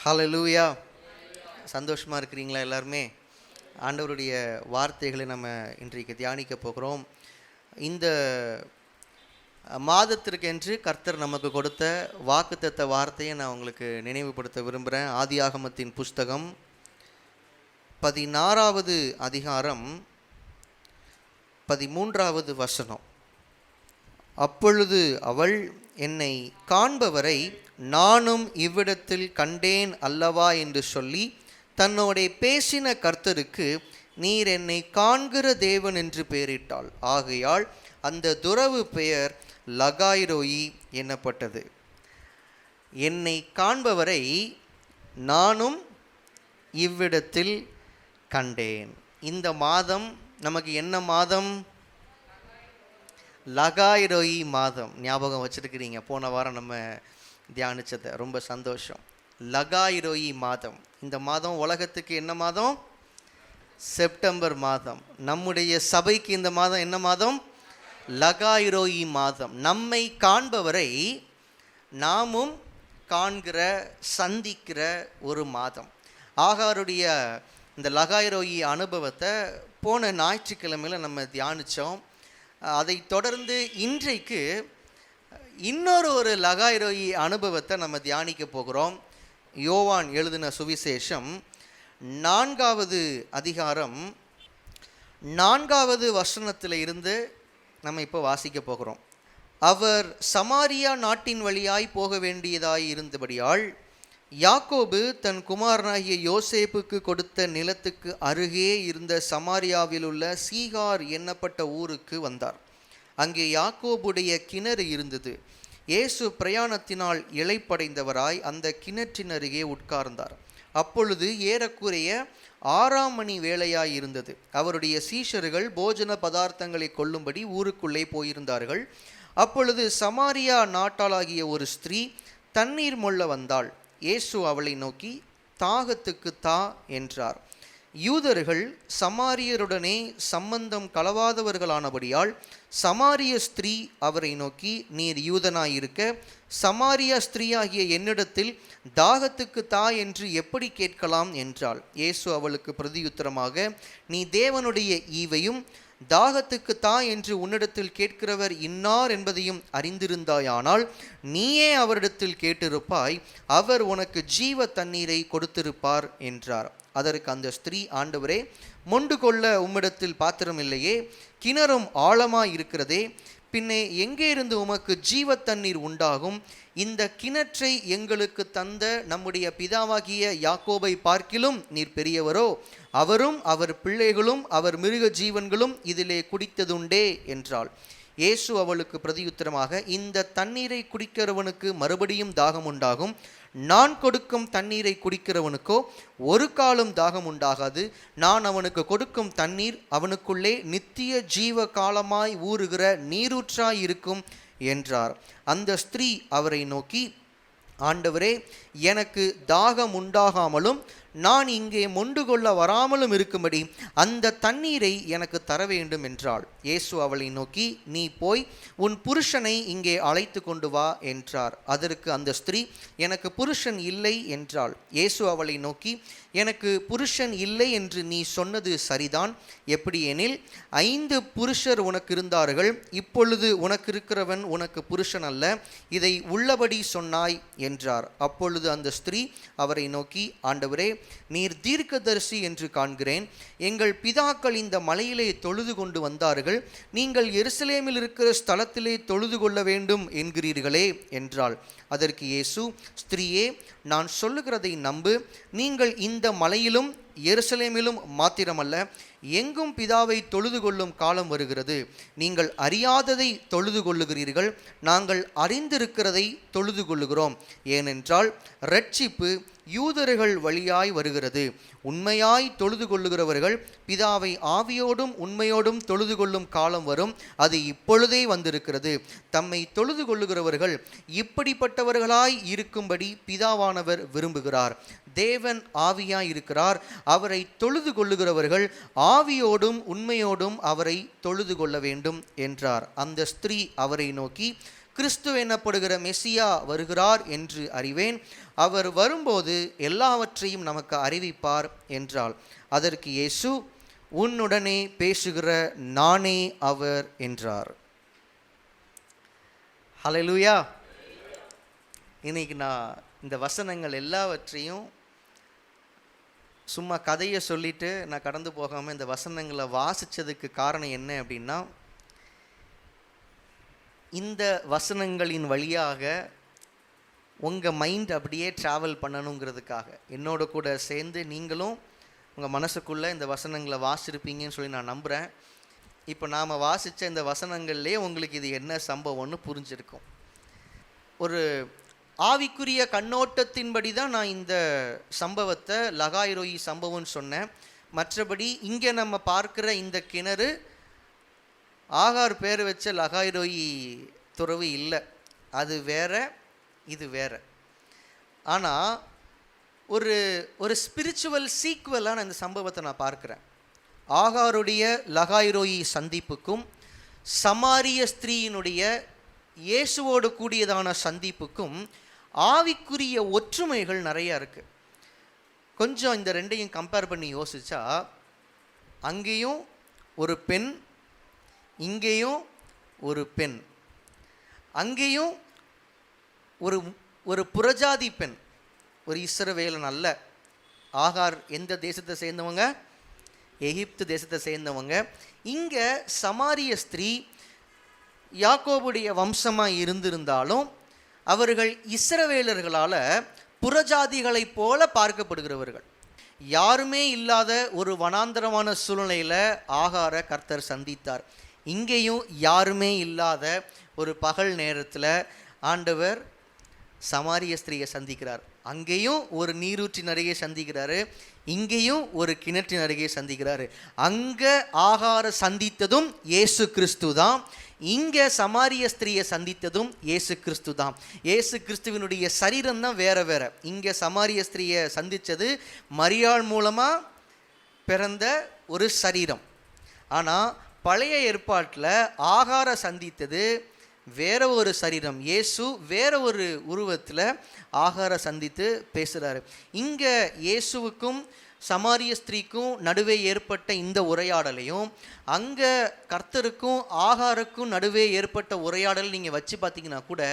ஹல்லேலூயா. சந்தோஷமாக இருக்கிறீங்களா எல்லாருமே? ஆண்டவருடைய வார்த்தைகளை நம்ம இன்றைக்கு தியானிக்க போகிறோம். இந்த மாதத்திற்கென்று கர்த்தர் நமக்கு கொடுத்த வாக்குத்தத்த வார்த்தையை நான் உங்களுக்கு நினைவுபடுத்த விரும்புகிறேன். ஆதியாகமத்தின் புஸ்தகம் 16வது அதிகாரம் 13வது வசனம். அப்பொழுது அவள், என்னை காண்பவரை நானும் இவ்விடத்தில் கண்டேன் அல்லவா என்று சொல்லி தன்னோடே பேசின கர்த்தருக்கு, நீர் என்னை காண்கிற தேவன் என்று பெயரிட்டாள். ஆகையால் அந்த துறவு பெயர் லகாய்ரோயி என்னப்பட்டது. என்னை காண்பவரை நானும் இவ்விடத்தில் கண்டேன். இந்த மாதம் நமக்கு என்ன மாதம்? லகாய்ரோயி மாதம். ஞாபகம் வச்சுருக்கிறீங்க, போன வாரம் நம்ம தியானித்ததை. ரொம்ப சந்தோஷம். லகாய்ரோயி மாதம். இந்த மாதம் உலகத்துக்கு என்ன மாதம்? செப்டம்பர் மாதம். நம்முடைய சபைக்கு இந்த மாதம் என்ன மாதம்? லகாய்ரோயி மாதம். நம்மை காண்பவரை நாமும் காண்கிற, சந்திக்கிற ஒரு மாதம். ஆகாருடைய இந்த லகாய்ரோயி அனுபவத்தை போன ஞாயிற்றுக்கிழமையில் நம்ம தியானித்தோம். அதை தொடர்ந்து இன்றைக்கு இன்னொரு லகாய்ரோயி அனுபவத்தை நம்ம தியானிக்க போகிறோம். யோவான் எழுதின சுவிசேஷம் 4வது அதிகாரம் 4வது வசனத்தில் இருந்து நம்ம இப்போ வாசிக்க போகிறோம். அவர் சமாரியா நாட்டின் வழியாய் போக வேண்டியதாய் இருந்தபடியால் யாக்கோபு தன் குமாரனாகிய யோசேப்புக்கு கொடுத்த நிலத்துக்கு அருகே இருந்த சமாரியாவில் உள்ள சீகார் என்னப்பட்ட ஊருக்கு வந்தார். அங்கே யாக்கோபுடைய கிணறு இருந்தது. இயேசு பிரயாணத்தினால் இளைப்படைந்தவராய் அந்த கிணற்றின் அருகே உட்கார்ந்தார். அப்பொழுது ஏறக்குறைய 6ஆம் மணி வேளையாய் இருந்தது. அவருடைய சீஷர்கள் போஜன பதார்த்தங்களை கொள்ளும்படி ஊருக்குள்ளே போயிருந்தார்கள். அப்பொழுது சமாரியா நாட்டாளாகிய ஒரு ஸ்திரீ தண்ணீர் மொள்ள வந்தாள். இயேசு அவளை நோக்கி, தாகத்துக்கு தா என்றார். யூதர்கள் சமாரியருடனே சம்பந்தம் கலவாதவர்களானபடியால் சமாரிய ஸ்திரீ அவரை நோக்கி, நீர் யூதனாயிருக்க சமாரியா ஸ்திரீயாகிய என்னிடத்தில் தாகத்துக்கு தா என்று எப்படி கேட்கலாம் என்றாள். இயேசு அவளுக்கு பிரதியுத்தரமாக, நீ தேவனுடைய ஈவையும் தாகத்துக்கு தா என்று உன்னிடத்தில் கேட்கிறவர் இன்னார் என்பதையும் அறிந்திருந்தாயானால் நீயே அவரிடத்தில் கேட்டிருப்பாய், அவர் உனக்கு ஜீவ தண்ணீரை கொடுத்திருப்பார் என்றார். அதற்கு அந்த ஸ்திரீ, ஆண்டவரே, மொண்டு கொள்ள உம்மிடத்தில் பாத்திரம் இல்லையே, கிணறும் ஆழமாய் இருக்கிறதே, பின்னே எங்கே இருந்து உமக்கு ஜீவ தண்ணீர் உண்டாகும்? இந்த கிணற்றை எங்களுக்கு தந்த நம்முடைய பிதாவாகிய யாக்கோபை பார்க்கிலும் நீர் பெரியவரோ? அவரும் அவர் பிள்ளைகளும் அவர் மிருக ஜீவன்களும் இதிலே குடித்ததுண்டே என்றாள். இயேசு அவளுக்கு பிரதியுத்தரமாக, இந்த தண்ணீரை குடிக்கிறவனுக்கு மறுபடியும் தாகம் உண்டாகும். நான் கொடுக்கும் தண்ணீரை குடிக்கிறவனுக்கோ ஒரு காலம் தாகம் உண்டாகாது. நான் அவனுக்கு கொடுக்கும் தண்ணீர் அவனுக்குள்ளே நித்திய ஜீவ காலமாய் ஊறுகிற நீரூற்றாய் இருக்கும் என்றார். அந்த ஸ்திரீ அவரை நோக்கி, ஆண்டவரே, எனக்கு தாகம் உண்டாகாமலும் நான் இங்கே மொண்டு கொள்ள வராமலும் இருக்கும்படி அந்த தண்ணீரை எனக்கு தர வேண்டும் என்றாள். இயேசு அவளை நோக்கி, நீ போய் உன் புருஷனை இங்கே அழைத்து கொண்டு வா என்றார். அதற்கு அந்த ஸ்திரீ, எனக்கு புருஷன் இல்லை என்றாள். இயேசு அவளை நோக்கி, எனக்கு புருஷன் இல்லை என்று நீ சொன்னது சரிதான். எப்படி எனில் 5 புருஷர் உனக்கு இருந்தார்கள், இப்பொழுது உனக்கு இருக்கிறவன் உனக்கு புருஷன் அல்ல. இதை உள்ளபடி சொன்னாய் என்றார். அப்பொழுது அந்த ஸ்திரீ அவரை நோக்கி, ஆண்டவரே, நீர் தீர்க்கதரிசி என்று காண்கிறேன். எங்கள் பிதாக்கள் இந்த மலையிலே தொழுது கொண்டு வந்தார்கள், நீங்கள் எருசலேமில் இருக்கிற ஸ்தலத்திலே தொழுது கொள்ள வேண்டும் என்கிறீர்களே என்றாள். அதற்கு இயேசு, ஸ்திரீயே, நான் சொல்லுகிறதை நம்பு. நீங்கள் இந்த மலையிலும் எருசலேமிலும் மாத்திரமல்ல, எங்கும் பிதாவை தொழுது கொள்ளும் காலம் வருகிறது. நீங்கள் அறியாததை தொழுது கொள்ளுகிறீர்கள், நாங்கள் அறிந்திருக்கிறதை தொழுது கொள்ளுகிறோம். ஏனென்றால் இரட்சிப்பு யூதர்கள் வழியாய் வருகிறது. உண்மையாய் தொழுது கொள்ளுகிறவர்கள் பிதாவை ஆவியோடும் உண்மையோடும் தொழுது கொள்ளும் காலம் வரும், அது இப்பொழுதே வந்திருக்கிறது. தம்மை தொழுது கொள்ளுகிறவர்கள் இப்படிப்பட்டவர்களாய் இருக்கும்படி பிதாவானவர் விரும்புகிறார். தேவன் ஆவியாய் இருக்கிறார். அவரை தொழுது கொள்ளுகிறவர்கள் ஆவியோடும் உண்மையோடும் அவரை தொழுது கொள்ள வேண்டும் என்றார். அந்த ஸ்திரீ அவரை நோக்கி, கிறிஸ்து எனப்படுகிற மெசியா வருகிறார் என்று அறிவேன். அவர் வரும்போது எல்லாவற்றையும் நமக்கு அறிவிப்பார் என்றாள். அதற்கு இயேசு, உன்னுடனே பேசுகிற நானே அவர் என்றார். ஹல்லேலூயா. இன்னைக்கு நான் இந்த வசனங்கள் எல்லாவற்றையும் சும்மா கதையை சொல்லிட்டு நான் கடந்து போகாமல் இந்த வசனங்களை வாசித்ததுக்கு காரணம் என்ன அப்படின்னா, இந்த வசனங்களின் வழியாக உங்கள் மைண்ட் அப்படியே ட்ராவல் பண்ணணுங்கிறதுக்காக என்னோட கூட சேர்ந்து நீங்களும் உங்கள் மனசுக்குள்ளே இந்த வசனங்களை வாசிருப்பீங்கன்னு சொல்லி நான் நம்புகிறேன். இப்போ நாம் வாசித்த இந்த வசனங்கள்லேயே உங்களுக்கு இது என்ன சம்பவம்னு புரிஞ்சிருக்கும். ஒரு ஆவிக்குரிய கண்ணோட்டத்தின்படி தான் நான் இந்த சம்பவத்தை லகாய்ரோயி சம்பவம்னு சொன்னேன். மற்றபடி இங்கே நம்ம பார்க்குற இந்த கிணறு ஆகார் பேர் வச்ச லகாய்ரோயி துறவு இல்லை, அது வேற, இது வேற. ஆனால் ஒரு ஒரு ஸ்பிரிச்சுவல் சீக்வலாக நான் இந்த சம்பவத்தை நான் பார்க்குறேன். ஆகாருடைய லகாய்ரோயி சந்திப்புக்கும் சமாரிய ஸ்திரீயினுடைய இயேசுவோடு கூடியதான சந்திப்புக்கும் ஆவிக்குரிய ஒற்றுமைகள் நிறையா இருக்குது. கொஞ்சம் இந்த ரெண்டையும் கம்பேர் பண்ணி யோசிச்சா, அங்கேயும் ஒரு பெண், இங்கேயும் ஒரு பெண், அங்கேயும் ஒரு ஒரு புறஜாதி பெண், ஒரு இஸ்ரவேலன் அல்ல. ஆகார் எந்த தேசத்தை சேர்ந்தவங்க? எகிப்து தேசத்தை சேர்ந்தவங்க. இங்கே சமாரிய ஸ்திரீ யாக்கோபுடைய வம்சமாக இருந்திருந்தாலும் அவர்கள் இஸ்ரவேலர்களால் புறஜாதிகளைப் போல பார்க்கப்படுகிறவர்கள். யாருமே இல்லாத ஒரு வனாந்தரமான சூழ்நிலையில் ஆகார கர்த்தர் சந்தித்தார். இங்கேயும் யாருமே இல்லாத ஒரு பகல் நேரத்தில் ஆண்டவர் சமாரிய ஸ்திரீயை சந்திக்கிறார். அங்கேயும் ஒரு நீரூற்றின் அருகே சந்திக்கிறாரு, இங்கேயும் ஒரு கிணற்றின் அருகே சந்திக்கிறாரு. அங்கே ஆகார சந்தித்ததும் இயேசு கிறிஸ்து தான், இங்கே சமாரிய ஸ்திரீயை சந்தித்ததும் இயேசு கிறிஸ்து தான். இயேசு கிறிஸ்துவினுடைய சரீரம் தான் வேற வேற. இங்கே சமாரிய ஸ்திரீயை சந்தித்தது மரியாள் மூலமாக பிறந்த ஒரு சரீரம். ஆனால் பழைய ஏற்பாட்டில் ஆகார சந்தித்தது வேற ஒரு சரீரம். இயேசு வேற ஒரு உருவத்தில் ஆகார சந்தித்து பேசுகிறாரு. இங்கே இயேசுவுக்கும் சமாரிய ஸ்திரீக்கும் நடுவே ஏற்பட்ட இந்த உரையாடலையும் அங்கே கர்த்தருக்கும் ஆகாருக்கும் நடுவே ஏற்பட்ட உரையாடல் நீங்கள் வச்சு பார்த்தீங்கன்னா கூட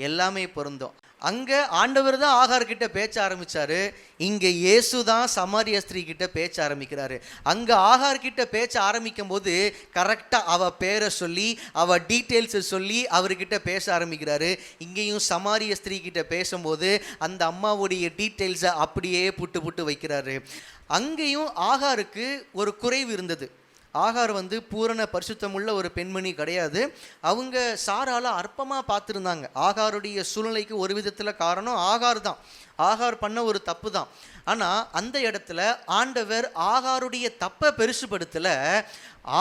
எல்லாமே பொருந்தும். அங்கே ஆண்டவர் தான் ஆகார்கிட்ட பேச்ச ஆரம்பித்தார், இங்கே இயேசு தான் சமாரிய ஸ்திரீ கிட்ட பேச்ச ஆரம்பிக்கிறாரு. அங்கே ஆகார்கிட்ட பேச்ச ஆரம்பிக்கும் போது கரெக்டாக அவள் பேரை சொல்லி அவள் டீட்டெயில்ஸை சொல்லி அவர்கிட்ட பேச ஆரம்பிக்கிறாரு. இங்கேயும் சமாரிய ஸ்திரீ கிட்ட பேசும்போது அந்த அம்மாவுடைய டீட்டெயில்ஸை அப்படியே புட்டு புட்டு வைக்கிறாரு. அங்கேயும் ஆகாருக்கு ஒரு குறைவு இருந்தது. ஆகார் பூரண பரிசுத்தமுள்ள ஒரு பெண்மணி கிடையாது. அவங்க சாரால அற்பமாக பார்த்துருந்தாங்க. ஆகாருடைய சூழ்நிலைக்கு ஒரு விதத்தில் காரணம் ஆகார் தான். ஆகார் பண்ண ஒரு தப்பு தான். ஆனால் அந்த இடத்துல ஆண்டவர் ஆகாருடைய தப்பை பெருசுபடுத்தலை,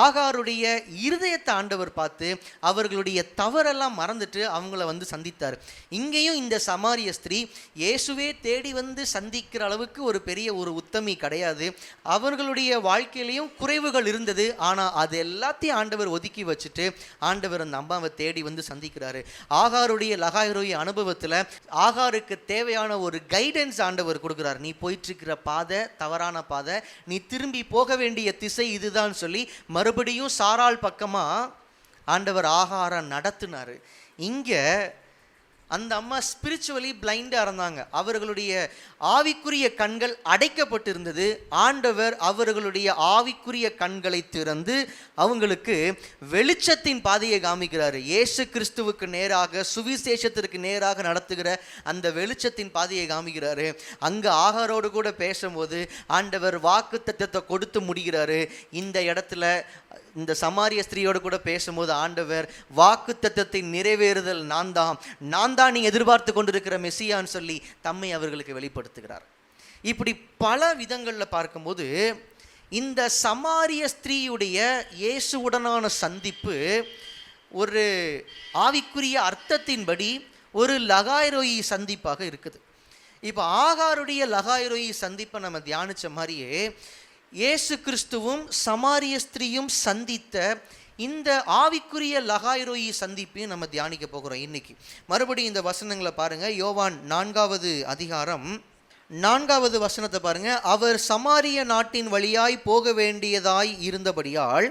ஆகாருடைய இருதயத்தை ஆண்டவர் பார்த்து அவர்களுடைய தவறெல்லாம் மறந்துட்டு அவங்கள சந்தித்தார். இங்கேயும் இந்த சமாரிய ஸ்திரீ இயேசுவே தேடி சந்திக்கிற அளவுக்கு ஒரு பெரிய ஒரு உத்தமி கிடையாது. அவர்களுடைய வாழ்க்கையிலையும் குறைவுகள் இருந்தது. ஆனால் அது எல்லாத்தையும் ஆண்டவர் ஒதுக்கி வச்சுட்டு ஆண்டவர் அந்த அம்மாவை தேடி சந்திக்கிறாரு. ஆகாருடைய லகாய்ரோயி அனுபவத்தில் ஆகாருக்கு தேவையான ஒரு கைடன்ஸ் ஆண்டவர் கொடுக்குறார். நீ போயிட்டுருக்கிற பாதை தவறான பாதை, நீ திரும்பி போக வேண்டிய திசை இதுதான் சொல்லி மறுபடியும் சாராள் பக்கமாக ஆண்டவர் ஆகார நடத்தினார். இங்கே அந்த அம்மா ஸ்பிரிச்சுவலி பிளைண்டாக இருந்தாங்க. அவர்களுடைய ஆவிக்குரிய கண்கள் அடைக்கப்பட்டிருந்தது. ஆண்டவர் அவர்களுடைய ஆவிக்குரிய கண்களை திறந்து அவங்களுக்கு வெளிச்சத்தின் பாதையை காமிக்கிறார். இயேசு கிறிஸ்துவுக்கு நேராக, சுவிசேஷத்திற்கு நேராக நடத்துகிற அந்த வெளிச்சத்தின் பாதையை காமிக்கிறாரு. அங்கே ஆகாரோடு கூட பேசும்போது ஆண்டவர் வாக்குத்தத்தத்தை கொடுத்து முடிகிறாரு. இந்த இடத்துல இந்த சமாரிய ஸ்திரீயோடு கூட பேசும்போது ஆண்டவர் வாக்குத்தத்தத்தை நிறைவேறுதல் நான் தான் நீ எதிர்பார்த்து கொண்டிருக்கிற மெசியான்னு சொல்லி தம்மை அவர்களுக்கு வெளிப்படுத்துகிறார். இப்படி பல விதங்களில் பார்க்கும்போது இந்த சமாரிய ஸ்திரீயுடைய இயேசுவுடனான சந்திப்பு ஒரு ஆவிக்குரிய அர்த்தத்தின்படி ஒரு லகாய்ரோயி சந்திப்பாக இருக்குது. இப்போ ஆகாருடைய லகாய்ரோயி சந்திப்பை நம்ம தியானித்த மாதிரியே இயேசு கிறிஸ்துவும் சமாரிய ஸ்திரீயும் சந்தித்த இந்த ஆவிக்குரிய லகாய்ரோயி சந்திப்பையும் நம்ம தியானிக்க போகிறோம் இன்னைக்கு. மறுபடியும் இந்த வசனங்களை பாருங்க. யோவான் 4வது அதிகாரம் 4வது வசனத்தை பாருங்க. அவர் சமாரிய நாட்டின் வழியாய் போக வேண்டியதாய் இருந்தபடியால்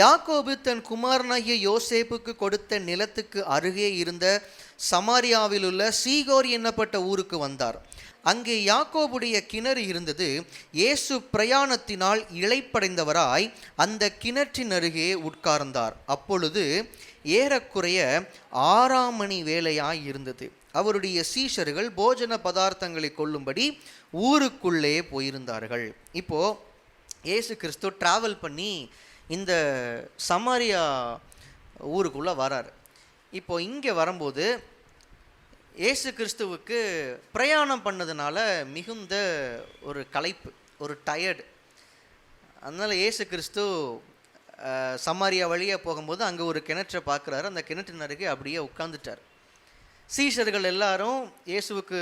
யாக்கோபு தன் குமாரனாகிய யோசேப்புக்கு கொடுத்த நிலத்துக்கு அருகே இருந்த சமாரியாவில் உள்ள சீகோர் என்னப்பட்ட ஊருக்கு வந்தார். அங்கே யாக்கோபுடைய கிணறு இருந்தது. இயேசு பிரயாணத்தினால் இளைப்படைந்தவராய் அந்த கிணற்றின் அருகே உட்கார்ந்தார். அப்பொழுது ஏறக்குறைய 6ஆம் மணி வேளையாய் இருந்தது. அவருடைய சீஷர்கள் போஜன பதார்த்தங்களை கொள்ளும்படி ஊருக்குள்ளே போயிருந்தார்கள். இப்போது இயேசு கிறிஸ்து ட்ராவல் பண்ணி இந்த சமாரியா ஊருக்குள்ளே வரார். இப்போ இங்கே வரும்போது இயேசு கிறிஸ்துவுக்கு பிரயாணம் பண்ணதுனால மிகுந்த ஒரு களைப்பு, ஒரு டயர்டு. அதனால் இயேசு கிறிஸ்து சமாரியா வழியாக போகும்போது அங்கே ஒரு கிணற்றை பார்க்குறாரு. அந்த கிணற்றின் அருகே அப்படியே உட்காந்துட்டார். சீஷர்கள் எல்லாரும் இயேசுவுக்கு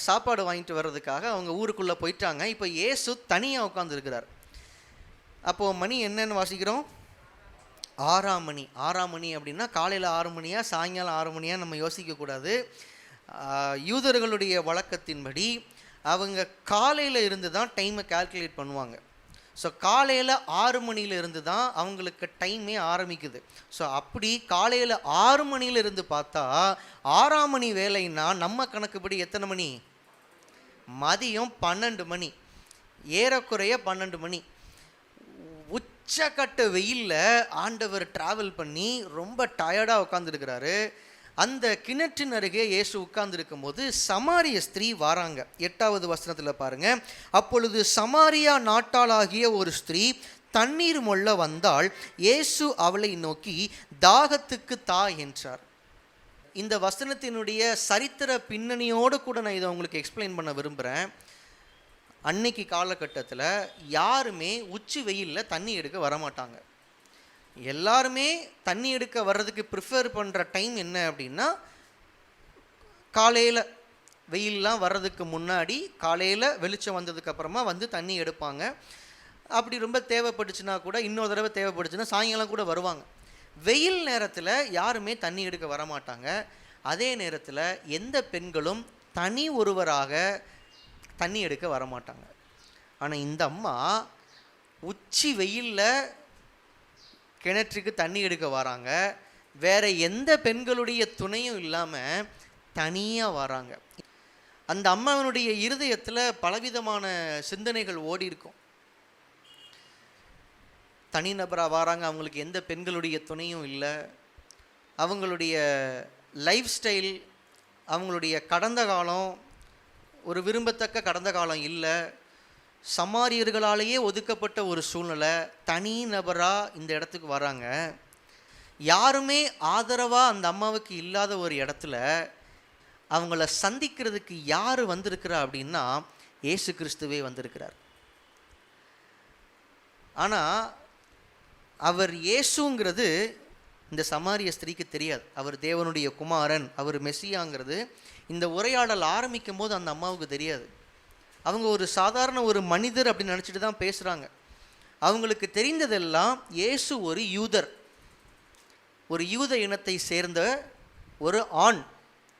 சாப்பாடு வாங்கிட்டு வர்றதுக்காக அவங்க ஊருக்குள்ளே போயிட்டாங்க. இப்போ இயேசு தனியாக உட்காந்துருக்கிறார். அப்போது மணி என்னன்னு வாசிக்கிறோம்? 6ஆம் மணி. 6ஆம் மணி அப்படின்னா காலையில் 6 மணியா சாயங்காலம் 6 மணியா நம்ம யோசிக்கக்கூடாது. யூதர்களுடைய வழக்கத்தின்படி அவங்க காலையில் இருந்து தான் டைமை கால்குலேட் பண்ணுவாங்க. ஸோ காலையில் 6 மணியிலிருந்து தான் அவங்களுக்கு டைமே ஆரம்பிக்குது. ஸோ அப்படி காலையில் 6 மணியிலிருந்து பார்த்தா 6ஆம் மணி வேலைன்னா நம்ம கணக்குப்படி எத்தனை மணி? மதியம் 12 மணி, ஏறக்குறைய 12 மணி. உச்சக்கட்ட வெயிலில் ஆண்டவர் ட்ராவல் பண்ணி ரொம்ப டயர்டாக உட்காந்துருக்கிறாரு. அந்த கிணற்றின் அருகே இயேசு உட்கார்ந்துருக்கும் போது சமாரிய ஸ்திரீ வராங்க. 8வது வசனத்தில் பாருங்க. அப்பொழுது சமாரியா நாட்டாளாகிய ஒரு ஸ்திரீ தண்ணீர் மொள்ள வந்தால் இயேசு அவளை நோக்கி தாகத்துக்கு தா என்றார். இந்த வசனத்தினுடைய சரித்திர பின்னணியோடு கூட நான் இதை உங்களுக்கு எக்ஸ்பிளைன் பண்ண விரும்புகிறேன். அன்னைக்கு காலகட்டத்தில் யாருமே உச்சி வெயிலில் தண்ணி எடுக்க வரமாட்டாங்க. எல்லாருமே தண்ணி எடுக்க வர்றதுக்கு ப்ரிஃபர் பண்ணுற டைம் என்ன அப்படின்னா காலையில் வெயிலெலாம் வர்றதுக்கு முன்னாடி, காலையில் வெளிச்சம் வந்ததுக்கப்புறமா வந்து தண்ணி எடுப்பாங்க. அப்படி ரொம்ப தேவைப்பட்டுச்சுன்னா கூட இன்னொரு தடவை தேவைப்பட்டுச்சுன்னா சாயங்காலம் கூட வருவாங்க. வெயில் நேரத்தில் யாருமே தண்ணி எடுக்க வரமாட்டாங்க. அதே நேரத்தில் எந்த பெண்களும் தனி ஒருவராக தண்ணி எடுக்க வரமாட்டாங்க. ஆனால் இந்த அம்மா உச்சி வெயிலில் கிணற்றுக்கு தண்ணி எடுக்க வராங்க. வேற எந்த பெண்களுடைய துணையும் இல்லாமல் தனியாக வராங்க. அந்த அம்மாவனுடைய இருதயத்தில் பலவிதமான சிந்தனைகள் ஓடி இருக்கும். தனிநபராக வராங்க, அவங்களுக்கு எந்த பெண்களுடைய துணையும் இல்லை. அவங்களுடைய லைஃப் ஸ்டைல், அவங்களுடைய கடந்த காலம் ஒரு விரும்பத்தக்க கடந்த காலம் இல்லை. சமாரியர்களாலேயே ஒதுக்கப்பட்ட ஒரு சூழ்நிலை. தனி நபராக இந்த இடத்துக்கு வராங்க. யாருமே ஆதரவாக அந்த அம்மாவுக்கு இல்லாத ஒரு இடத்துல அவங்கள சந்திக்கிறதுக்கு யார் வந்திருக்கிறா அப்படின்னா இயேசு கிறிஸ்துவே வந்திருக்கிறார். ஆனால் அவர் இயேசுங்கிறது இந்த சமாரிய ஸ்திரீக்கு தெரியாது. அவர் தேவனுடைய குமாரன், அவர் மெசியாங்கிறது இந்த உரையாடல் ஆரம்பிக்கும் போது அந்த அம்மாவுக்கு தெரியாது. அவங்க ஒரு சாதாரண ஒரு மனிதர் அப்படின்னு நினச்சிட்டு தான் பேசுகிறாங்க. அவங்களுக்கு தெரிந்ததெல்லாம் இயேசு ஒரு யூதர், ஒரு யூத இனத்தை சேர்ந்த ஒரு ஆண்.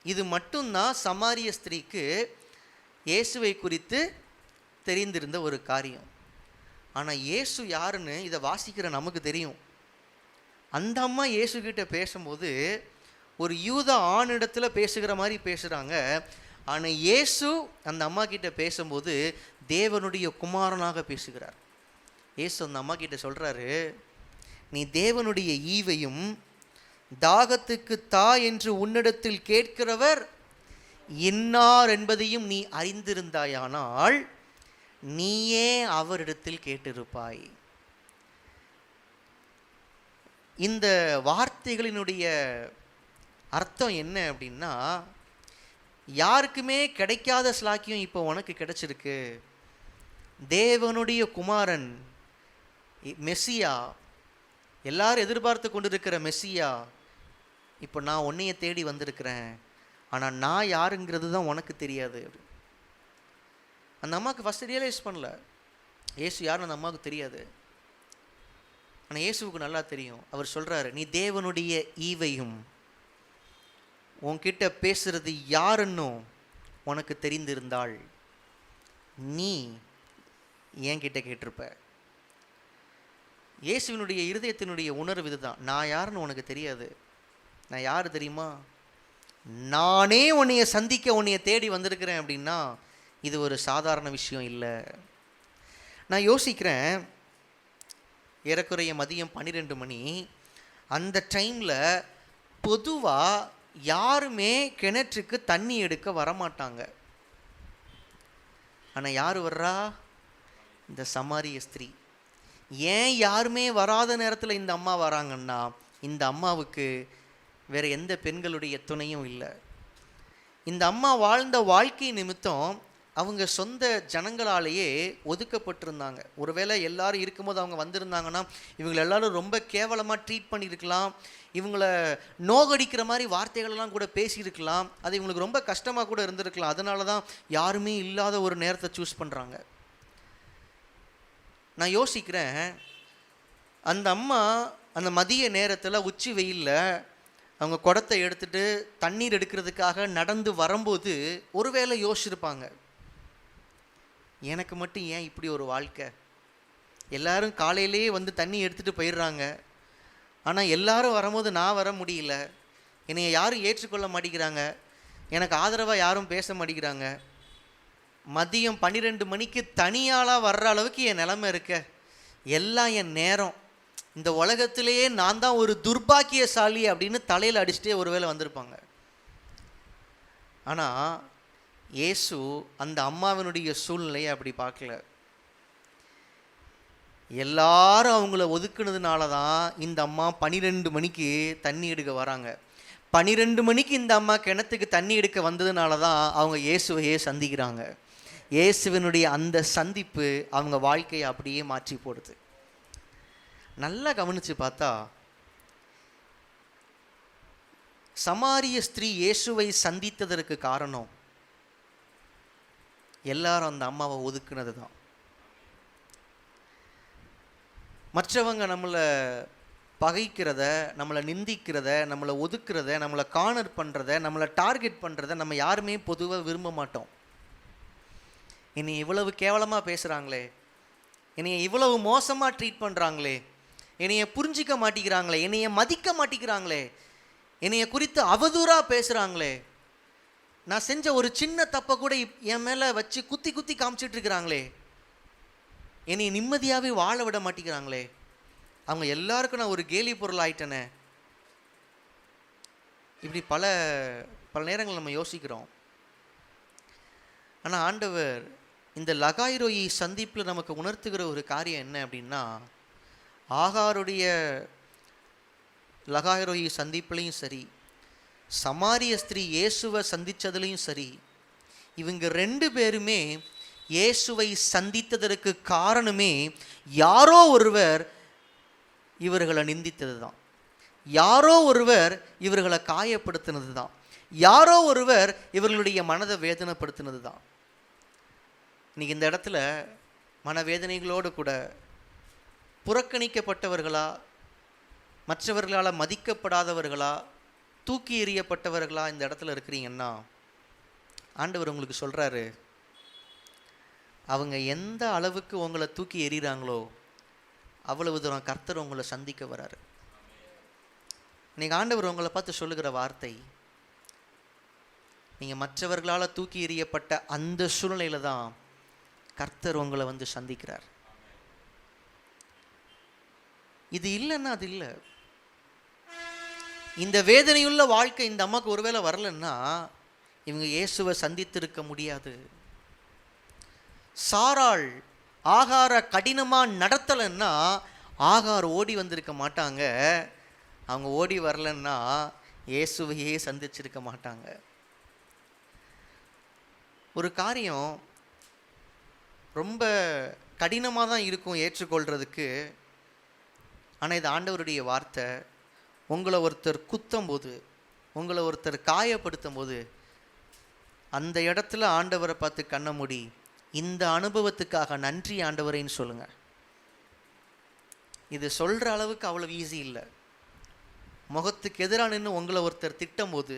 இது மட்டும்தான் சமாரிய ஸ்திரீக்கு இயேசுவை குறித்து தெரிந்திருந்த ஒரு காரியம். ஆனால் இயேசு யாருன்னு இதை வாசிக்கிற நமக்கு தெரியும். அந்த அம்மா இயேசுகிட்ட பேசும்போது ஒரு யூத ஆணிடத்தில் பேசுகிற மாதிரி பேசுகிறாங்க. ஆனால் இயேசு அந்த அம்மா கிட்ட பேசும்போது தேவனுடைய குமாரனாக பேசுகிறார். இயேசு அந்த அம்மா கிட்ட சொல்கிறாரு, நீ தேவனுடைய ஈவையும் தாகத்துக்கு தா என்று உன்னிடத்தில் கேட்கிறவர் இன்னார் என்பதையும் நீ அறிந்திருந்தாயானால் நீயே அவரிடத்தில் கேட்டிருப்பாய். இந்த வார்த்தைகளினுடைய அர்த்தம் என்ன அப்படின்னா, யாருக்குமே கிடைக்காத ஸ்லாக்கியம் இப்போ உனக்கு கிடைச்சிருக்கு. தேவனுடைய குமாரன் மெஸ்ஸியா, எல்லாரும் எதிர்பார்த்து கொண்டிருக்கிற மெஸ்ஸியா, இப்போ நான் உன்னைய தேடி வந்திருக்கிறேன். ஆனால் நான் யாருங்கிறது தான் உனக்கு தெரியாது. அந்த அம்மாவுக்கு ஃபஸ்ட் ரியலைஸ் பண்ணல, ஏசு யாருன்னு அந்த அம்மாவுக்கு தெரியாது. ஆனால் இயேசுவுக்கு நல்லா தெரியும். அவர் சொல்கிறாரு, நீ தேவனுடைய ஈவையும் உன்கிட்ட பேசுறது யாருன்னு உனக்கு தெரிந்திருந்தால் நீ என்கிட்ட கேட்டிருப்ப. இயேசுவினுடைய இருதயத்தினுடைய உணர்வு இதுதான். நான் யாருன்னு உனக்கு தெரியாது. நான் யார் தெரியுமா? நானே உன்னைய சந்திக்க உன்னைய தேடி வந்திருக்கிறேன் அப்படின்னா இது ஒரு சாதாரண விஷயம் இல்லை. நான் யோசிக்கிறேன், ஏறக்குறைய மதியம் 12 மணி. அந்த டைமில் பொதுவாக யாருமே கிணற்றுக்கு தண்ணி எடுக்க வரமாட்டாங்க. ஆனால் யார் வர்றா? இந்த சமாரிய ஸ்திரீ. ஏன் யாருமே வராத நேரத்தில் இந்த அம்மா வராங்கன்னா, இந்த அம்மாவுக்கு வேறு எந்த பெண்களுடைய துணையும் இல்லை. இந்த அம்மா வாழ்ந்த வாழ்க்கை நிமித்தம் அவங்க சொந்த ஜனங்களாலேயே ஒதுக்கப்பட்டிருந்தாங்க. ஒருவேளை எல்லாரும் இருக்கும்போது அவங்க வந்திருந்தாங்கன்னா இவங்களை எல்லாரும் ரொம்ப கேவலமாக ட்ரீட் பண்ணியிருக்கலாம், இவங்கள நோகடிக்கிற மாதிரி வார்த்தைகளெல்லாம் கூட பேசியிருக்கலாம். அது இவங்களுக்கு ரொம்ப கஷ்டமாக கூட இருந்திருக்கலாம். அதனால தான் யாருமே இல்லாத ஒரு நேரத்தை சூஸ் பண்ணுறாங்க. நான் யோசிக்கிறேன், அந்த அம்மா அந்த மதிய நேரத்தில் உச்சி வெயிலில் அவங்க குடத்தை எடுத்துகிட்டு தண்ணீர் எடுக்கிறதுக்காக நடந்து வரும்போது ஒருவேளை யோசிச்சிருப்பாங்க, எனக்கு மட்டும் ஏன் இப்படி ஒரு வாழ்க்கை? எல்லாரும் காலையிலேயே வந்து தண்ணி எடுத்துகிட்டு போயிடுறாங்க, ஆனால் எல்லாரும் வரும்போது நான் வர முடியல, என்னை யாரும் ஏற்றுக்கொள்ள மாட்டேங்கிறாங்க, எனக்கு ஆதரவாக யாரும் பேச மாட்டேங்கிறாங்க. மதியம் 12 மணிக்கு தனியாளாக வர்ற அளவுக்கு என் நிலைமை இருக்க, எல்லாம் என் நேரம், இந்த உலகத்திலேயே நான் தான் ஒரு துர்பாக்கியசாலி அப்படின்னு தலையில் அடிச்சுட்டே ஒருவேளை வந்திருப்பாங்க. ஆனால் இயேசு அந்த அம்மாவினுடைய சூழ்நிலையை அப்படி பார்க்கல. எல்லாரும் அவங்கள ஒதுக்குனதுனால தான் இந்த அம்மா 12 மணிக்கு தண்ணி எடுக்க வராங்க. 12 மணிக்கு இந்த அம்மா கிணத்துக்கு தண்ணி எடுக்க வந்ததுனால தான் அவங்க இயேசுவையே சந்திக்கிறாங்க. இயேசுவினுடைய அந்த சந்திப்பு அவங்க வாழ்க்கையை அப்படியே மாற்றி போடுது. நல்லா கவனித்து பார்த்தா, சமாரிய ஸ்திரீ இயேசுவை சந்தித்ததற்கு காரணம் எல்லாரும் அந்த அம்மாவை ஒதுக்குனது தான். மற்றவங்க நம்மளை பகைக்கிறத, நம்மளை நிந்திக்கிறத, நம்மளை ஒதுக்குறத, நம்மளை கார்னர் பண்ணுறத, நம்மளை டார்கெட் பண்ணுறத நம்ம யாருமே பொதுவாக விரும்ப மாட்டோம். என்னை இவ்வளவு கேவலமாக பேசுகிறாங்களே, என்னைய இவ்வளவு மோசமாக ட்ரீட் பண்ணுறாங்களே, என்னைய புரிஞ்சிக்க மாட்டேங்கிறாங்களே, என்னைய மதிக்க மாட்டேங்கிறாங்களே, என்னைய குறித்து அவதூறாக பேசுகிறாங்களே, நான் செஞ்ச ஒரு சின்ன தப்பை கூட என் மேலே வச்சு குத்தி குத்தி காமிச்சிட்டு இருக்கிறாங்களே, என்னை நிம்மதியாகவே வாழ விட மாட்டேங்கிறாங்களே, அவங்க எல்லாருக்கும் நான் ஒரு கேலி பொருள் ஆயிட்டேனே. இப்படி பல பல நேரங்கள் நம்ம யோசிக்கிறோம். ஆனால் ஆண்டவர் இந்த லகாய்ரோயி சந்திப்பில் நமக்கு உணர்த்துகிற ஒரு காரியம் என்ன அப்படின்னா, ஆகாருடைய லகாய்ரோயி சந்திப்புலையும் சரி, சமாரிய ஸ்திரீ இயேசுவை சந்தித்ததுலையும் சரி, இவங்க 2 பேருமே இயேசுவை சந்தித்ததற்கு காரணமே யாரோ ஒருவர் இவர்களை நிந்தித்தது தான், யாரோ ஒருவர் இவர்களை காயப்படுத்தினது தான், யாரோ ஒருவர் இவர்களுடைய மனதை வேதனைப்படுத்தினது தான். இன்னைக்கு இந்த இடத்துல மனவேதனைகளோடு கூட புறக்கணிக்கப்பட்டவர்களா, மற்றவர்களால் மதிக்கப்படாதவர்களா, தூக்கி எறியப்பட்டவர்களா இந்த இடத்துல இருக்கிறீங்கன்னா, ஆண்டவர் உங்களுக்கு சொல்கிறாரு, அவங்க எந்த அளவுக்கு உங்களை தூக்கி எறிகிறாங்களோ அவ்வளவு தூரம் கர்த்தர் உங்களை சந்திக்க வராரு. இன்னைக்கு ஆண்டவர் உங்களை பார்த்து சொல்லுகிற வார்த்தை, நீங்கள் மற்றவர்களால் தூக்கி எறியப்பட்ட அந்த சூழ்நிலையில் தான் கர்த்தர் உங்களை வந்து சந்திக்கிறார். இது இல்லைன்னா அது இல்லை. இந்த வேதனையுள்ள வாழ்க்கை இந்த அம்மாவுக்கு ஒருவேளை வரலன்னா இவங்க இயேசுவை சந்தித்திருக்க முடியாது. சாராள் ஆகார கடினமாக நடத்தலைன்னா ஆகார் ஓடி வந்திருக்க மாட்டாங்க. அவங்க ஓடி வரலன்னா இயேசுவையே சந்திச்சிருக்க மாட்டாங்க. ஒரு காரியம் ரொம்ப கடினமாக தான் இருக்கும் ஏற்றுக்கொள்கிறதுக்கு. ஆனால் இது ஆண்டவருடைய வார்த்தை. உங்களை ஒருத்தர் குத்தும் போது, உங்களை ஒருத்தர் காயப்படுத்தும் போது, அந்த இடத்துல ஆண்டவரை பார்த்து கண்ண மூடி இந்த அனுபவத்துக்காக நன்றி ஆண்டவரேன்னு சொல்லுங்கள். இது சொல்கிற அளவுக்கு அவ்வளோ ஈஸி இல்லை. முகத்துக்கு எதிராக நின்று உங்களை ஒருத்தர் திட்டும் போது,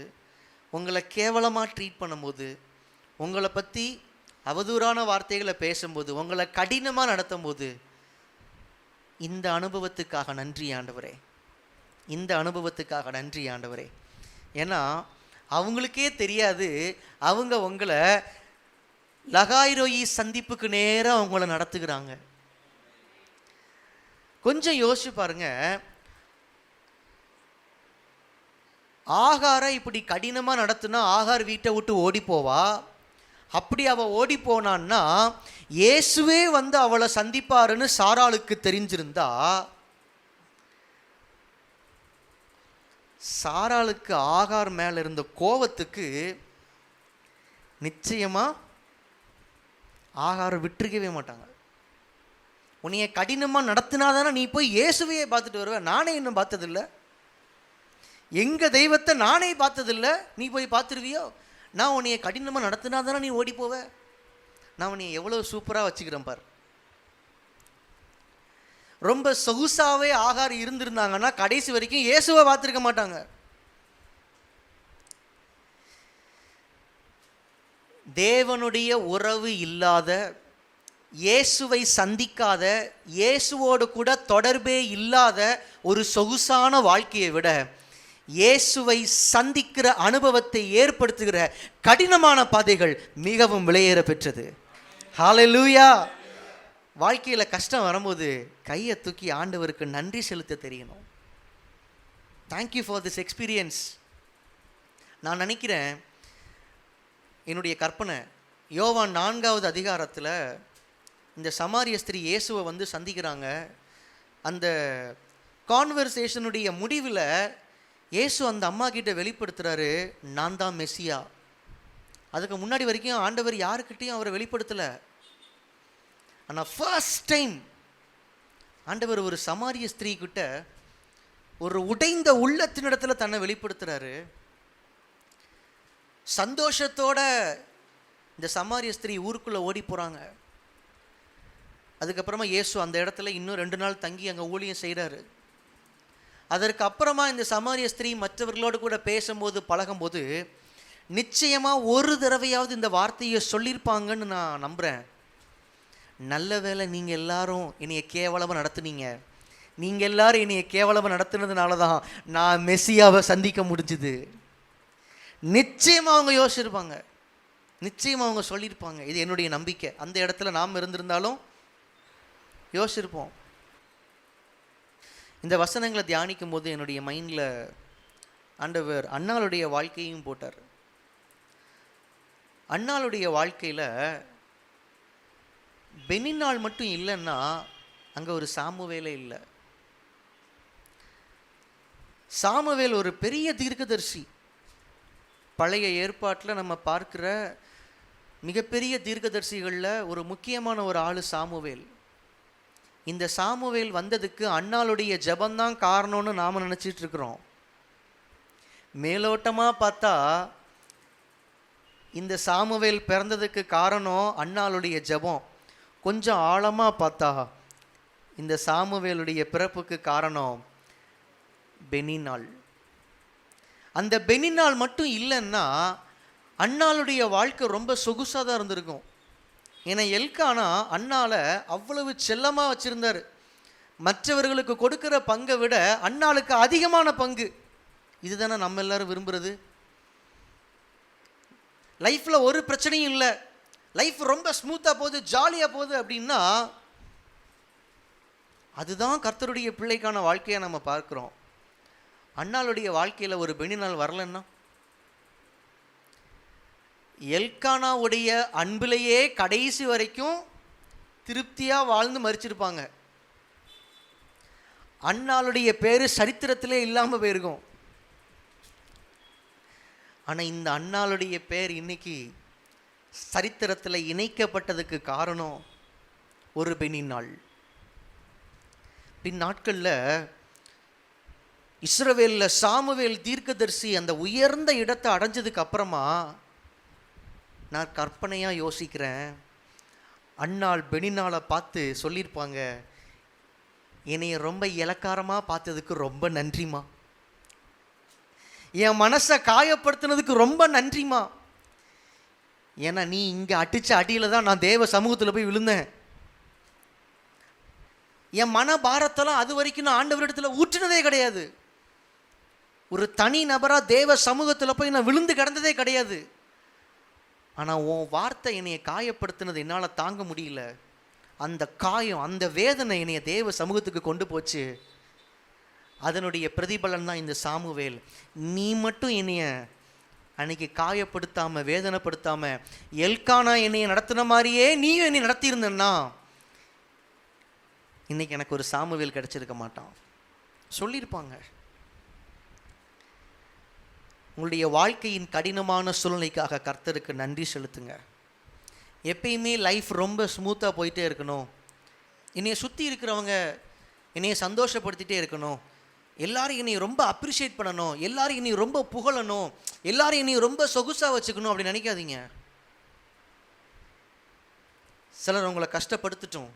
உங்களை கேவலமாக ட்ரீட் பண்ணும்போது, உங்களை பற்றி அவதூறான வார்த்தைகளை பேசும்போது, உங்களை கடினமாக நடத்தும் போது, இந்த அனுபவத்துக்காக நன்றி ஆண்டவரே, இந்த அனுபவத்துக்காக நன்றி ஆண்டவரே. ஏன்னா அவங்களுக்கே தெரியாது அவங்க உங்களை லகாய்ரோயி சந்திப்புக்கு நேராக அவங்கள நடத்துகிறாங்க. கொஞ்சம் யோசிச்சு பாருங்க, ஆகாரை இப்படி கடினமாக நடத்துனா ஆகார் வீட்டை விட்டு ஓடி போவா? அப்படி அவள் ஓடி போனான்னா இயேசுவே வந்து அவளை சந்திப்பாருன்னு சாராளுக்கு தெரிஞ்சிருந்தா, சாராளுக்கு ஆகார் மேலே இருந்த கோபத்துக்கு நிச்சயமாக ஆகாரை விட்டுருக்கவே மாட்டாங்க. உன்னைய கடினமாக நடத்தினாதானே நீ போய் இயேசுவையே பார்த்துட்டு வருவ. நானே இன்னும் பார்த்ததில்லை, எங்கள் தெய்வத்தை நானே பார்த்ததில்லை, நீ போய் பார்த்துருவியோ? நான் உன்னைய கடினமாக நடத்தினாதானே நீ ஓடி போவ. நான் உன்னைய எவ்வளோ சூப்பராக வச்சுக்கிறேன் பார். ரொம்ப சொகுசாவே ஆகார் இருந்திருந்தாங்கன்னா கடைசி வரைக்கும் இயேசுவை பார்த்துருக்க மாட்டாங்க. தேவனுடைய உறவு இல்லாத, இயேசுவை சந்திக்காத, இயேசுவோடு கூட தொடர்பே இல்லாத ஒரு சொகுசான வாழ்க்கையை விட இயேசுவை சந்திக்கிற அனுபவத்தை ஏற்படுத்துகிற கடினமான பாதைகள் மிகவும் விலையேற பெற்றது. ஹல்லேலூயா. வாழ்க்கையில் கஷ்டம் வரும்போது கையை தூக்கி ஆண்டவருக்கு நன்றி செலுத்த தெரியணும். Thank you for this experience. நான் நினைக்கிறேன், என்னுடைய கற்பனை, யோவான் 4வது அதிகாரத்தில் இந்த சமாரிய ஸ்திரீ இயேசுவை வந்து சந்திக்கிறாங்க. அந்த கான்வர்சேஷனுடைய முடிவில் இயேசு அந்த அம்மா கிட்ட வெளிப்படுத்துகிறாரு, நான் தான் மெஸ்ஸியா. அதுக்கு முன்னாடி வரைக்கும் ஆண்டவர் யாருக்கிட்டையும் அவரை வெளிப்படுத்தலை. ஆனால் ஃபர்ஸ்ட் டைம் ஆண்டவர் ஒரு சமாரிய ஸ்திரீ கிட்ட ஒரு உடைந்த உள்ளத்தினிடத்தில் தன்னை வெளிப்படுத்துகிறாரு. சந்தோஷத்தோட இந்த சமாரிய ஸ்திரீ ஊருக்குள்ளே ஓடி போகிறாங்க. அதுக்கப்புறமா இயேசு அந்த இடத்துல இன்னும் 2 நாள் தங்கி அங்கே ஊழியம் செய்கிறாரு. அதற்கு அப்புறமா இந்த சமாரிய ஸ்திரீ மற்றவர்களோடு கூட பேசும்போது பழகும்போது நிச்சயமாக ஒரு தடவையாவது இந்த வார்த்தையை சொல்லியிருப்பாங்கன்னு நான் நம்புகிறேன். நல்ல வேளை நீங்கள் எல்லாரும் என்னைய கேவலமாக நடத்துனீங்க, நீங்கள் எல்லாரும் என்னைய கேவலமாக நடத்துனதுனால தான் நான் மெஸ்ஸியாவை சந்திக்க முடிஞ்சுது. நிச்சயமாக அவங்க யோசிச்சிருப்பாங்க, நிச்சயமாக அவங்க சொல்லியிருப்பாங்க. இது என்னுடைய நம்பிக்கை. அந்த இடத்துல நாம் இருந்திருந்தாலும் யோசிச்சிருப்போம். இந்த வசனங்களை தியானிக்கும் போது என்னுடைய மைண்டில் ஆண்டவர் அன்னாளுடைய வாழ்க்கையும் போட்டார். அன்னாளுடைய வாழ்க்கையில் பெனின்னாள் மட்டும் இல்லைன்னா அங்கே ஒரு சாமுவேலே இல்லை. சாமுவேல் ஒரு பெரிய தீர்க்கதரிசி. பழைய ஏற்பாட்டில் நம்ம பார்க்குற மிகப்பெரிய தீர்க்கதரிசிகளில் ஒரு முக்கியமான ஒரு ஆள் சாமுவேல். இந்த சாமுவேல் வந்ததுக்கு அன்னாளுடைய ஜபந்தான் காரணம்னு நாம் நினச்சிட்டு இருக்கிறோம். மேலோட்டமாக பார்த்தா இந்த சாமுவேல் பிறந்ததுக்கு காரணம் அன்னாளுடைய ஜபம். கொஞ்சம் ஆழமாக பார்த்தா இந்த சாமுவேலுடைய பிறப்புக்கு காரணம் பெனின்னாள். அந்த பெனின்னாள் மட்டும் இல்லைன்னா அன்னாளுடைய வாழ்க்கை ரொம்ப சொகுசாக தான் இருந்திருக்கும். ஏன்னா எல்கானா அன்னாளை அவ்வளவு செல்லமாக வச்சுருந்தார். மற்றவர்களுக்கு கொடுக்குற பங்கை விட அன்னாளுக்கு அதிகமான பங்கு. இதுதானே நம்ம எல்லாரும் விரும்புகிறது. லைஃப்பில் ஒரு பிரச்சனையும் இல்லை, லைஃப் ரொம்ப ஸ்மூத்தாக போகுது, ஜாலியாக போகுது அப்படின்னா அதுதான் கர்த்தருடைய பிள்ளைக்கான வாழ்க்கையை நம்ம பார்க்குறோம். அன்னாளுடைய வாழ்க்கையில் ஒரு பெனின்னாள் வரலன்னா எல்கானாவுடைய அன்பிலேயே கடைசி வரைக்கும் திருப்தியாக வாழ்ந்து மரிச்சிருப்பாங்க. அன்னாளுடைய பேர் சரித்திரத்திலே இல்லாமல் போயிருக்கும். ஆனால் இந்த அன்னாளுடைய பேர் இன்னைக்கு சரித்திரத்தில் இணைக்கப்பட்டதுக்கு காரணம் ஒரு பெனின்னாள். பின் நாட்களில் இஸ்ரவேலில் சாமுவேல் தீர்க்கதரிசி அந்த உயர்ந்த இடத்தை அடைஞ்சதுக்கு அப்புறமா நான் கற்பனையாக யோசிக்கிறேன், அன்னாள் பெனின்னாளை பார்த்து சொல்லியிருப்பாங்க, என்னைய ரொம்ப இலக்காரமாக பார்த்ததுக்கு ரொம்ப நன்றிம்மா. என் மனசை காயப்படுத்தினதுக்கு ரொம்ப நன்றிம்மா. ஏன்னா நீ இங்கே அடித்த அடியில் தான் நான் தேவ சமூகத்தில் போய் விழுந்தேன். என் மன பாரத்தெல்லாம் அது வரைக்கும் நான் ஆண்டவரிடத்தில் ஊற்றினதே கிடையாது. ஒரு தனி நபராக தேவ சமூகத்தில் போய் நான் விழுந்து கிடந்ததே கிடையாது. ஆனால் உன் வார்த்தை என்னைய காயப்படுத்தினது என்னால் தாங்க முடியல. அந்த காயம், அந்த வேதனை என்னைய தேவ சமூகத்துக்கு கொண்டு போச்சு. அதனுடைய பிரதிபலன் தான் இந்த சாமுவேல். நீ மட்டும் என்னைய அன்னைக்கு காயப்படுத்தாமல் வேதனைப்படுத்தாமல் எல்கானா என்னைய நடத்தின மாதிரியே நீயும் என்னை நடத்தியிருந்தன்னா இன்னைக்கு எனக்கு ஒரு சாமுவேல் கிடைச்சிருக்க மாட்டான். சொல்லியிருப்பாங்க. உங்களுடைய வாழ்க்கையின் கடினமான சூழ்நிலைக்காக கர்த்தருக்கு நன்றி செலுத்துங்க. எப்பயுமே லைஃப் ரொம்ப ஸ்மூத்தாக போயிட்டே இருக்கணும், என்னைய சுற்றி இருக்கிறவங்க என்னைய சந்தோஷப்படுத்திகிட்டே இருக்கணும், எல்லாரும் என்னை ரொம்ப அப்ரிஷியேட் பண்ணணும், எல்லாரும் என்னை ரொம்ப புகழணும், எல்லாரும் என்னை ரொம்ப சொகுசாக வச்சுக்கணும் அப்படி நினைக்காதீங்க. சிலர் உங்களை கஷ்டப்படுத்திட்டோம்,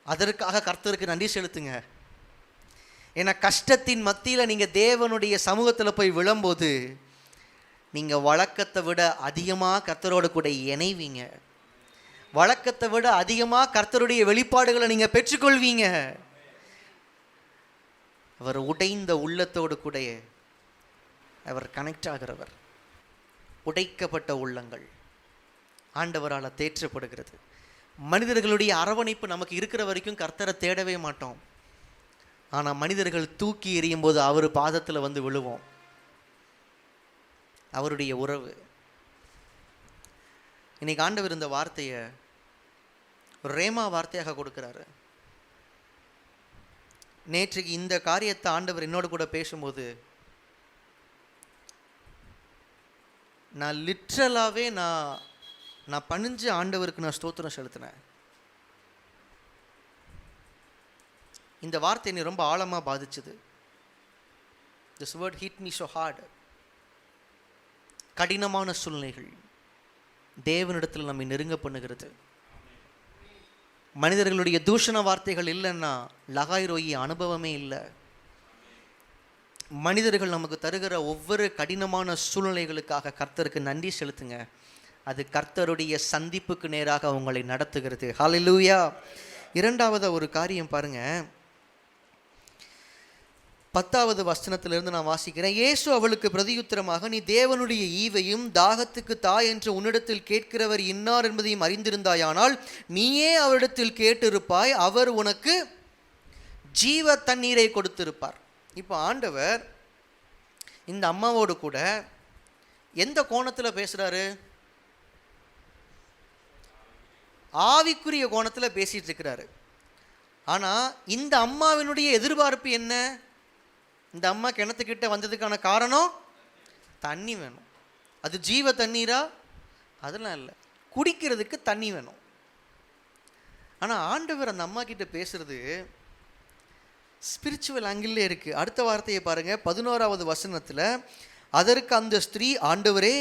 அதற்காக கர்த்தருக்கு நன்றி செலுத்துங்க. ஏன்னா கஷ்டத்தின் மத்தியில் நீங்கள் தேவனுடைய சமூகத்தில் போய் விழும்போது நீங்கள் வழக்கத்தை விட அதிகமாக கர்த்தரோடு கூட இணைவீங்க. வழக்கத்தை விட அதிகமாக கர்த்தருடைய வெளிப்பாடுகளை நீங்கள் பெற்றுக்கொள்வீங்க. அவர் உடைந்த உள்ளத்தோடு கூட அவர் கனெக்ட் ஆகிறவர். உடைக்கப்பட்ட உள்ளங்கள் ஆண்டவரால் தேற்றப்படுகிறது. மனிதர்களுடைய அரவணைப்பு நமக்கு இருக்கிற வரைக்கும் கர்த்தரை தேடவே மாட்டோம். ஆனால் மனிதர்கள் தூக்கி எறியும் போது அவர் பாதத்தில் வந்து விழுவோம். அவருடைய உறவு. இன்னைக்கு ஆண்டவர் இந்த வார்த்தையை ஒரு ரேமா வார்த்தையாக கொடுக்கிறாரு. நேற்றுக்கு இந்த காரியத்தை ஆண்டவர் என்னோடு கூட பேசும்போது நான் லிட்ரலாகவே நான் பணிஞ்சு ஆண்டவருக்கு நான் ஸ்தோத்திரம் செலுத்தினேன். இந்த வார்த்தை என்னை ரொம்ப ஆழமாக பாதிச்சுது. This word hit me so hard. கடினமான சூழ்நிலைகள் தேவனிடத்தில் நம்மை நெருங்க பண்ணுகிறது. மனிதர்களுடைய தூஷண வார்த்தைகள் இல்லைன்னா லகாய்ரோயி அனுபவமே இல்லை. மனிதர்கள் நமக்கு தருகிற ஒவ்வொரு கடினமான சூழ்நிலைகளுக்காக கர்த்தருக்கு நன்றி செலுத்துங்க. அது கர்த்தருடைய சந்திப்புக்கு நேராக உங்களை நடத்துகிறது. ஹல்லேலூயா. இரண்டாவது ஒரு காரியம் பாருங்க, 10வது வசனத்திலிருந்து நான் வாசிக்கிறேன். இயேசு அவளுக்கு பிரதியுத்தரமாக, நீ தேவனுடைய ஈவையும் தாகத்துக்கு தாய் என்று உன்னிடத்தில் கேட்கிறவர் இன்னார் என்பதையும் அறிந்திருந்தாயானால் நீயே அவரிடத்தில் கேட்டிருப்பாய், அவர் உனக்கு ஜீவ தண்ணீரை கொடுத்திருப்பார். இப்போ ஆண்டவர் இந்த அம்மாவோடு கூட எந்த கோணத்தில் பேசுகிறாரு? ஆவிக்குரிய கோணத்தில் பேசிகிட்டு இருக்கிறாரு. ஆனால் இந்த அம்மாவினுடைய எதிர்பார்ப்பு என்ன? இந்த அம்மா கிணத்துக்கிட்ட வந்ததுக்கான காரணம் தண்ணி வேணும். அது ஜீவ தண்ணீரா? அதெல்லாம் இல்லை, குடிக்கிறதுக்கு தண்ணி வேணும். ஆனால் ஆண்டவர் அந்த அம்மா கிட்ட பேசுறது ஸ்பிரிச்சுவல் ஆங்கிள் இருக்குது. அடுத்த வார்த்தையை பாருங்க, 11வது வசனத்தில், அதற்கு அந்த ஸ்திரீ, ஆண்டவரே,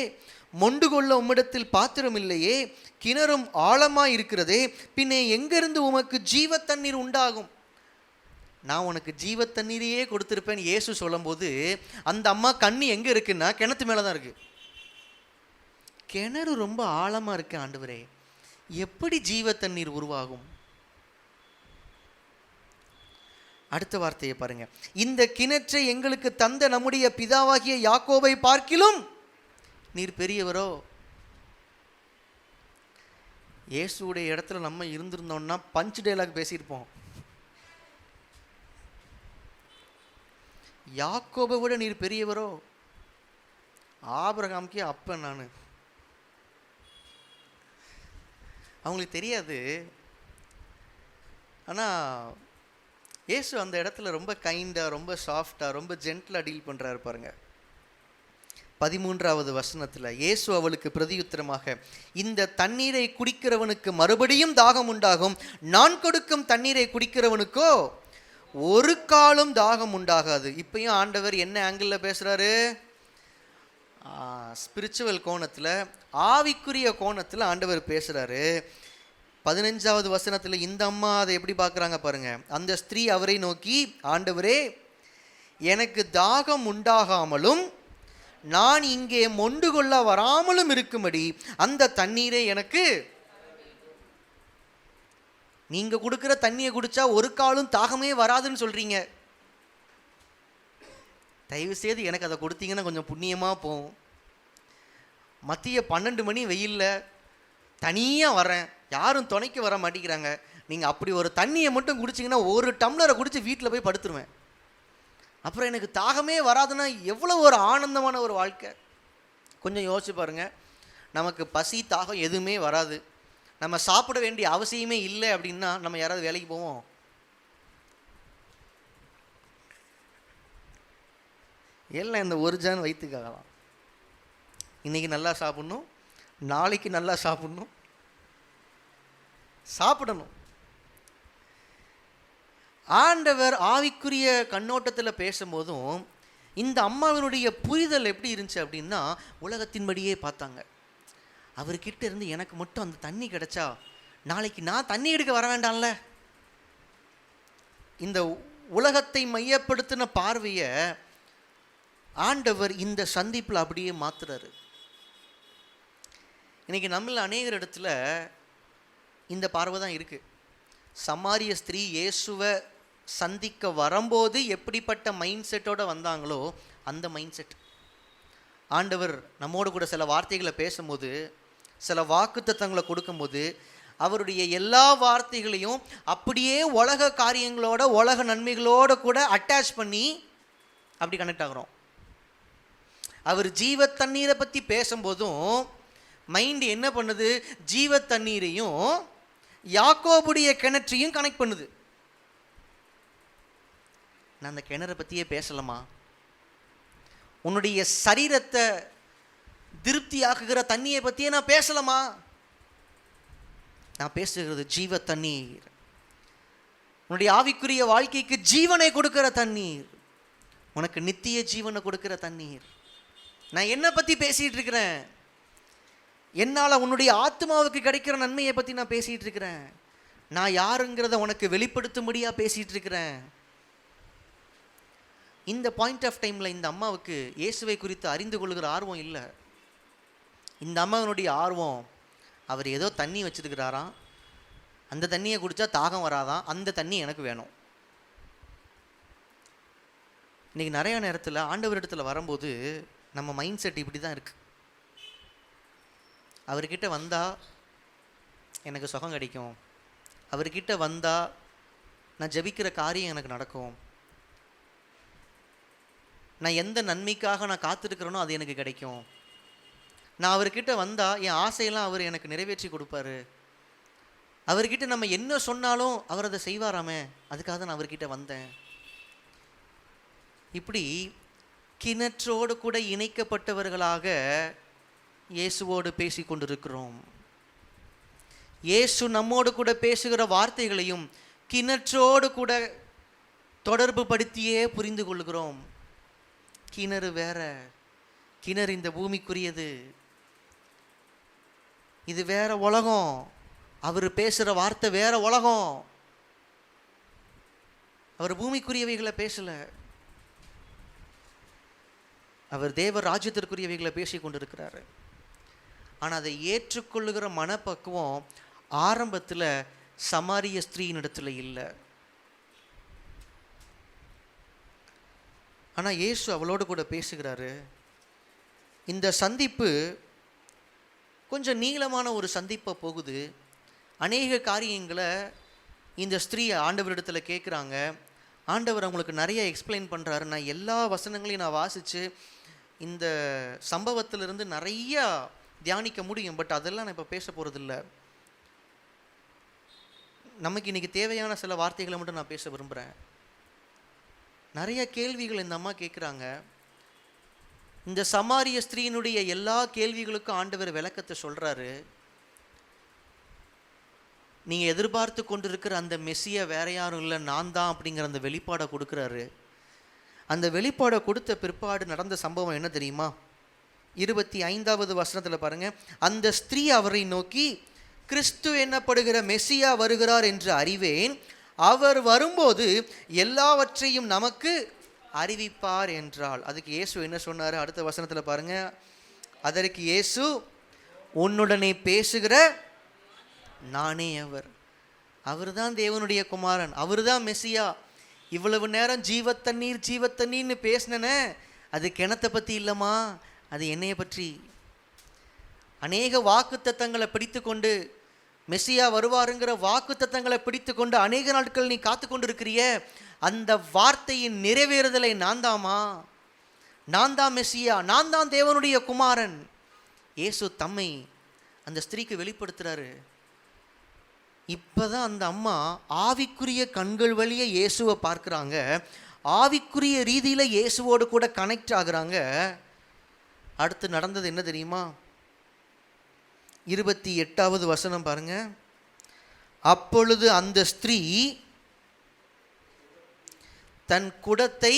மொண்டு கொள்ள உம்மிடத்தில் பாத்திரம் இல்லையே, கிணறும் ஆழமாக இருக்கிறதே, பின்னே எங்கிருந்து உமக்கு ஜீவ தண்ணீர் உண்டாகும்? நான் உனக்கு ஜீவ தண்ணீரையே கொடுத்துருப்பேன் இயேசு சொல்லும்போது அந்த அம்மா கண்ணி எங்கே இருக்குன்னா கிணத்து மேலே தான் இருக்குது. கிணறு ரொம்ப ஆழமாக இருக்கு, ஆண்டவரே, எப்படி ஜீவ தண்ணீர் உருவாகும்? அடுத்த வார்த்தையை பாருங்க, இந்த கிணற்றை எங்களுக்கு தந்த நம்முடைய பிதாவாகிய யாக்கோபை பார்க்கிலும் நீர் பெரியவரோ? இயேசுடைய இடத்துல நம்ம இருந்திருந்தோம்னா பஞ்ச் டைலாக் பேசியிருப்போம். யாக்கோபை விட நீர் பெரியவரோ? ஆபிரகாமுக்கே அப்பன் நான். அவங்களுக்கு தெரியாது. ஆனால் இயேசு அந்த இடத்துல ரொம்ப கைண்டாக, ரொம்ப சாஃப்டாக, ரொம்ப ஜென்டிலாக டீல் பண்ணுறாரு பாருங்க. 13வது வசனத்தில், இயேசு அவளுக்கு பிரதியுத்தரமாக, இந்த தண்ணீரை குடிக்கிறவனுக்கு மறுபடியும் தாகம் உண்டாகும், நான் கொடுக்கும் தண்ணீரை குடிக்கிறவனுக்கோ ஒரு காலம் தாகம் உண்டாகாது. இப்பயும் ஆண்டவர் என்ன ஆங்கிளில் பேசுகிறாரு? ஸ்பிரிச்சுவல் கோணத்தில், ஆவிக்குரிய கோணத்தில் ஆண்டவர் பேசுகிறாரு. 15வது வசனத்தில் இந்த அம்மா அதை எப்படி பார்க்குறாங்க பாருங்க. அந்த ஸ்திரீ அவரை நோக்கி, ஆண்டவரே, எனக்கு தாகம் உண்டாகாமலும் நான் இங்கே மொண்டு கொள்ள வராமலும் இருக்கும்படி அந்த தண்ணீரை எனக்கு, நீங்க கொடுக்குற தண்ணியை குடிச்சா ஒரு காலும் தாகமே வராதுன்னு சொல்றீங்க, தயவு செய்து எனக்கு அதை கொடுத்தீங்கன்னா கொஞ்சம் புண்ணியமாக போகும். மதிய 12 மணி வெயிலில் தனியாக வரேன், யாரும் துணைக்கு வர மாட்டேங்கிறாங்க, நீங்கள் அப்படி ஒரு தண்ணியை மட்டும் குடிச்சிங்கன்னா ஒரு டம்ளரை குடித்து வீட்டில் போய் படுத்துருவேன், அப்புறம் எனக்கு தாகமே வராதுன்னா எவ்வளோ ஒரு ஆனந்தமான ஒரு வாழ்க்கை. கொஞ்சம் யோசிச்சு பாருங்க. நமக்கு பசி தாகம் எதுவுமே வராது, நம்ம சாப்பிட வேண்டிய அவசியமே இல்லை அப்படின்னா நம்ம யாராவது வேலைக்கு போவோம்? எல்லாம் இந்த ஒரு ஜான் வயிற்றுக்காகலாம். இன்றைக்கி நல்லா சாப்பிட்ணும், நாளைக்கு நல்லா சாப்பிட்ணும், சாப்பிடணும். ஆண்டவர் ஆவிக்குரிய கண்ணோட்டத்தில் பேசும்போதும் இந்த அம்மாவினுடைய புரிதல் எப்படி இருந்துச்சு அப்படின்னா, உலகத்தின்படியே பார்த்தாங்க. அவர்கிட்ட இருந்து எனக்கு மட்டும் அந்த தண்ணி கிடைச்சா நாளைக்கு நான் தண்ணி எடுக்க வர வேண்டாம்ல. இந்த உலகத்தை மையப்படுத்தின பார்வையை ஆண்டவர் இந்த சந்திப்பில் அப்படியே மாத்துறாரு. இன்னைக்கு நம்மள அநேகர் இடத்துல இந்த பார்வை தான் இருக்குது. சமாரிய ஸ்திரீ இயேசுவை சந்திக்க வரும்போது எப்படிப்பட்ட மைண்ட் செட்டோடு வந்தாங்களோ அந்த மைண்ட் செட். ஆண்டவர் நம்மோடு கூட சில வார்த்தைகளை பேசும்போது, சில வாக்குத்தத்தங்களை கொடுக்கும்போது, அவருடைய எல்லா வார்த்தைகளையும் அப்படியே உலக காரியங்களோட, உலக நன்மைகளோடு கூட அட்டாச் பண்ணி அப்படி கனெக்ட் ஆகிறோம். அவர் ஜீவ தண்ணீரை பற்றி பேசும்போதும் மைண்டு என்ன பண்ணுது, ஜீவ தண்ணீரையும் யாக்கோபுடைய கிணற்றையும் கனெக்ட் பண்ணுது. நான் அந்த கிணறை பற்றியே பேசலாமா? உன்னுடைய சரீரத்தை திருப்தியாக்குகிற தண்ணியை பற்றியே நான் பேசலாமா? நான் பேசுகிறது ஜீவ தண்ணீர், உன்னுடைய ஆவிக்குரிய வாழ்க்கைக்கு ஜீவனை கொடுக்கிற தண்ணீர், உனக்கு நித்திய ஜீவனை கொடுக்கிற தண்ணீர். நான் என்ன பற்றி பேசிகிட்டு இருக்கிறேன்? என்னால் உன்னுடைய ஆத்மாவுக்கு கிடைக்கிற நன்மையை பற்றி நான் பேசிகிட்டு இருக்கிறேன். நான் யாருங்கிறத உனக்கு வெளிப்படுத்தும்படியாக பேசிகிட்டு இருக்கிறேன். இந்த பாயிண்ட் ஆஃப் டைமில் இந்த அம்மாவுக்கு இயேசுவை குறித்து அறிந்து கொள்கிற ஆர்வம் இல்லை. இந்த அம்மாவினுடைய ஆர்வம், அவர் ஏதோ தண்ணி வச்சுருக்கிறாராம், அந்த தண்ணியை குடித்தா தாகம் வராதான், அந்த தண்ணி எனக்கு வேணும். இன்றைக்கி நிறையா நேரத்தில் ஆண்டவரிடத்தில் வரும்போது நம்ம மைண்ட் செட் இப்படி தான் இருக்குது. அவர்கிட்ட வந்தால் எனக்கு சுகம் கிடைக்கும், அவர்கிட்ட வந்தால் நான் ஜெபிக்கிற காரியம் எனக்கு நடக்கும், நான் எந்த நன்மைக்காக நான் காத்திருக்கிறேனோ அது எனக்கு கிடைக்கும், நான் அவர்கிட்ட வந்தால் என் ஆசையெல்லாம் அவர் எனக்கு நிறைவேற்றி கொடுப்பாரு, அவர்கிட்ட நம்ம என்ன சொன்னாலும் அவர் அதை செய்வாராமே, அதுக்காக தான் நான் அவர்கிட்ட வந்தேன். இப்படி கிணற்றோடு கூட இணைக்கப்பட்டவர்களாக இயேசுவோடு பேசி கொண்டிருக்கிறோம். இயேசு நம்மோடு கூட பேசுகிற வார்த்தைகளையும் கிணற்றோடு கூட தொடர்பு படுத்தியே புரிந்து கொள்கிறோம். கிணறு வேற, கிணறு இந்த பூமிக்குரியது, இது வேற உலகம், அவர் பேசுகிற வார்த்தை வேற உலகம். அவர் பூமிக்குரியவைகளை பேசலை, அவர் தேவ ராஜ்யத்திற்குரியவைகளை பேசி கொண்டிருக்கிறாரு. ஆனால் அதை ஏற்றுக்கொள்ளுகிற மனப்பக்குவம் ஆரம்பத்தில் சமாரிய ஸ்திரீயின் இடத்துல இல்லை. ஆனால் இயேசு அவளோடு கூட பேசுகிறாரு. இந்த சந்திப்பு கொஞ்சம் நீளமான ஒரு சந்திப்பாக போகுது. அநேக காரியங்களை இந்த ஸ்திரீ ஆண்டவரிடத்தில் கேட்குறாங்க. ஆண்டவர் அவங்களுக்கு நிறைய எக்ஸ்பிளைன் பண்ணுறாரு. நான் எல்லா வசனங்களையும் நான் வாசித்து இந்த சம்பவத்திலிருந்து நிறையா தியானிக்க முடியும், பட் அதெல்லாம் நான் இப்போ பேச போகிறதில்ல. நமக்கு இன்றைக்கி தேவையான சில வார்த்தைகளை மட்டும் நான் பேச விரும்புகிறேன். நிறைய கேள்விகள் இந்த அம்மா கேட்குறாங்க. இந்த சமாரிய ஸ்திரீனுடைய எல்லா கேள்விகளுக்கும் ஆண்டவர் விளக்கத்தை சொல்கிறாரு. நீங்கள் எதிர்பார்த்து கொண்டிருக்கிற அந்த மெஸ்ஸியா வேற யாரும் இல்லை, நான் தான் அப்படிங்கிற அந்த வெளிப்பாடை கொடுக்குறாரு. அந்த வெளிப்பாடை கொடுத்த பிற்பாடு நடந்த சம்பவம் என்ன தெரியுமா? 25வது வசனத்தில் பாருங்கள். அந்த ஸ்திரீ அவரை நோக்கி, கிறிஸ்து என்னப்படுகிற மெசியா வருகிறார் என்று அறிவேன். அவர் வரும்போது எல்லாவற்றையும் நமக்கு அறிவிப்பார் என்றாள். அதுக்கு இயேசு என்ன சொன்னார்? அடுத்த வசனத்தில் பாருங்க. அதற்கு இயேசு, உன்னுடனே பேசுகிற நானே அவர். அவர் தான் தேவனுடைய குமாரன், அவர் தான் மெசியா. இவ்வளவு நேரம் ஜீவத்தண்ணீர் ஜீவத்தண்ணீர்னு பேசினேனே, அது கிணத்தை பற்றி இல்லைம்மா, அது என்னைய பற்றி. அநேக வாக்கு தத்தங்களை பிடித்து கொண்டு, மெசியா வருவாருங்கிற வாக்கு தத்தங்களை பிடித்து கொண்டு அநேக நாட்கள் நீ காத்து கொண்டு இருக்கிறிய, அந்த வார்த்தையின் நிறைவேறுதலை நான் தாமா, நான் தான் மெசியா, நான் தான் தேவனுடைய குமாரன். இயேசு தம்மை அந்த ஸ்திரீக்கு வெளிப்படுத்துறாரு. இப்போதான் அந்த அம்மா ஆவிக்குரிய கண்கள் வழியே இயேசுவை பார்க்குறாங்க, ஆவிக்குரிய ரீதியில் இயேசுவோடு கூட கனெக்ட் ஆகுறாங்க. அடுத்து நடந்தது என்ன தெரியுமா? 28வது வசனம் பாருங்க. அப்பொழுது அந்த ஸ்திரீ தன் குடத்தை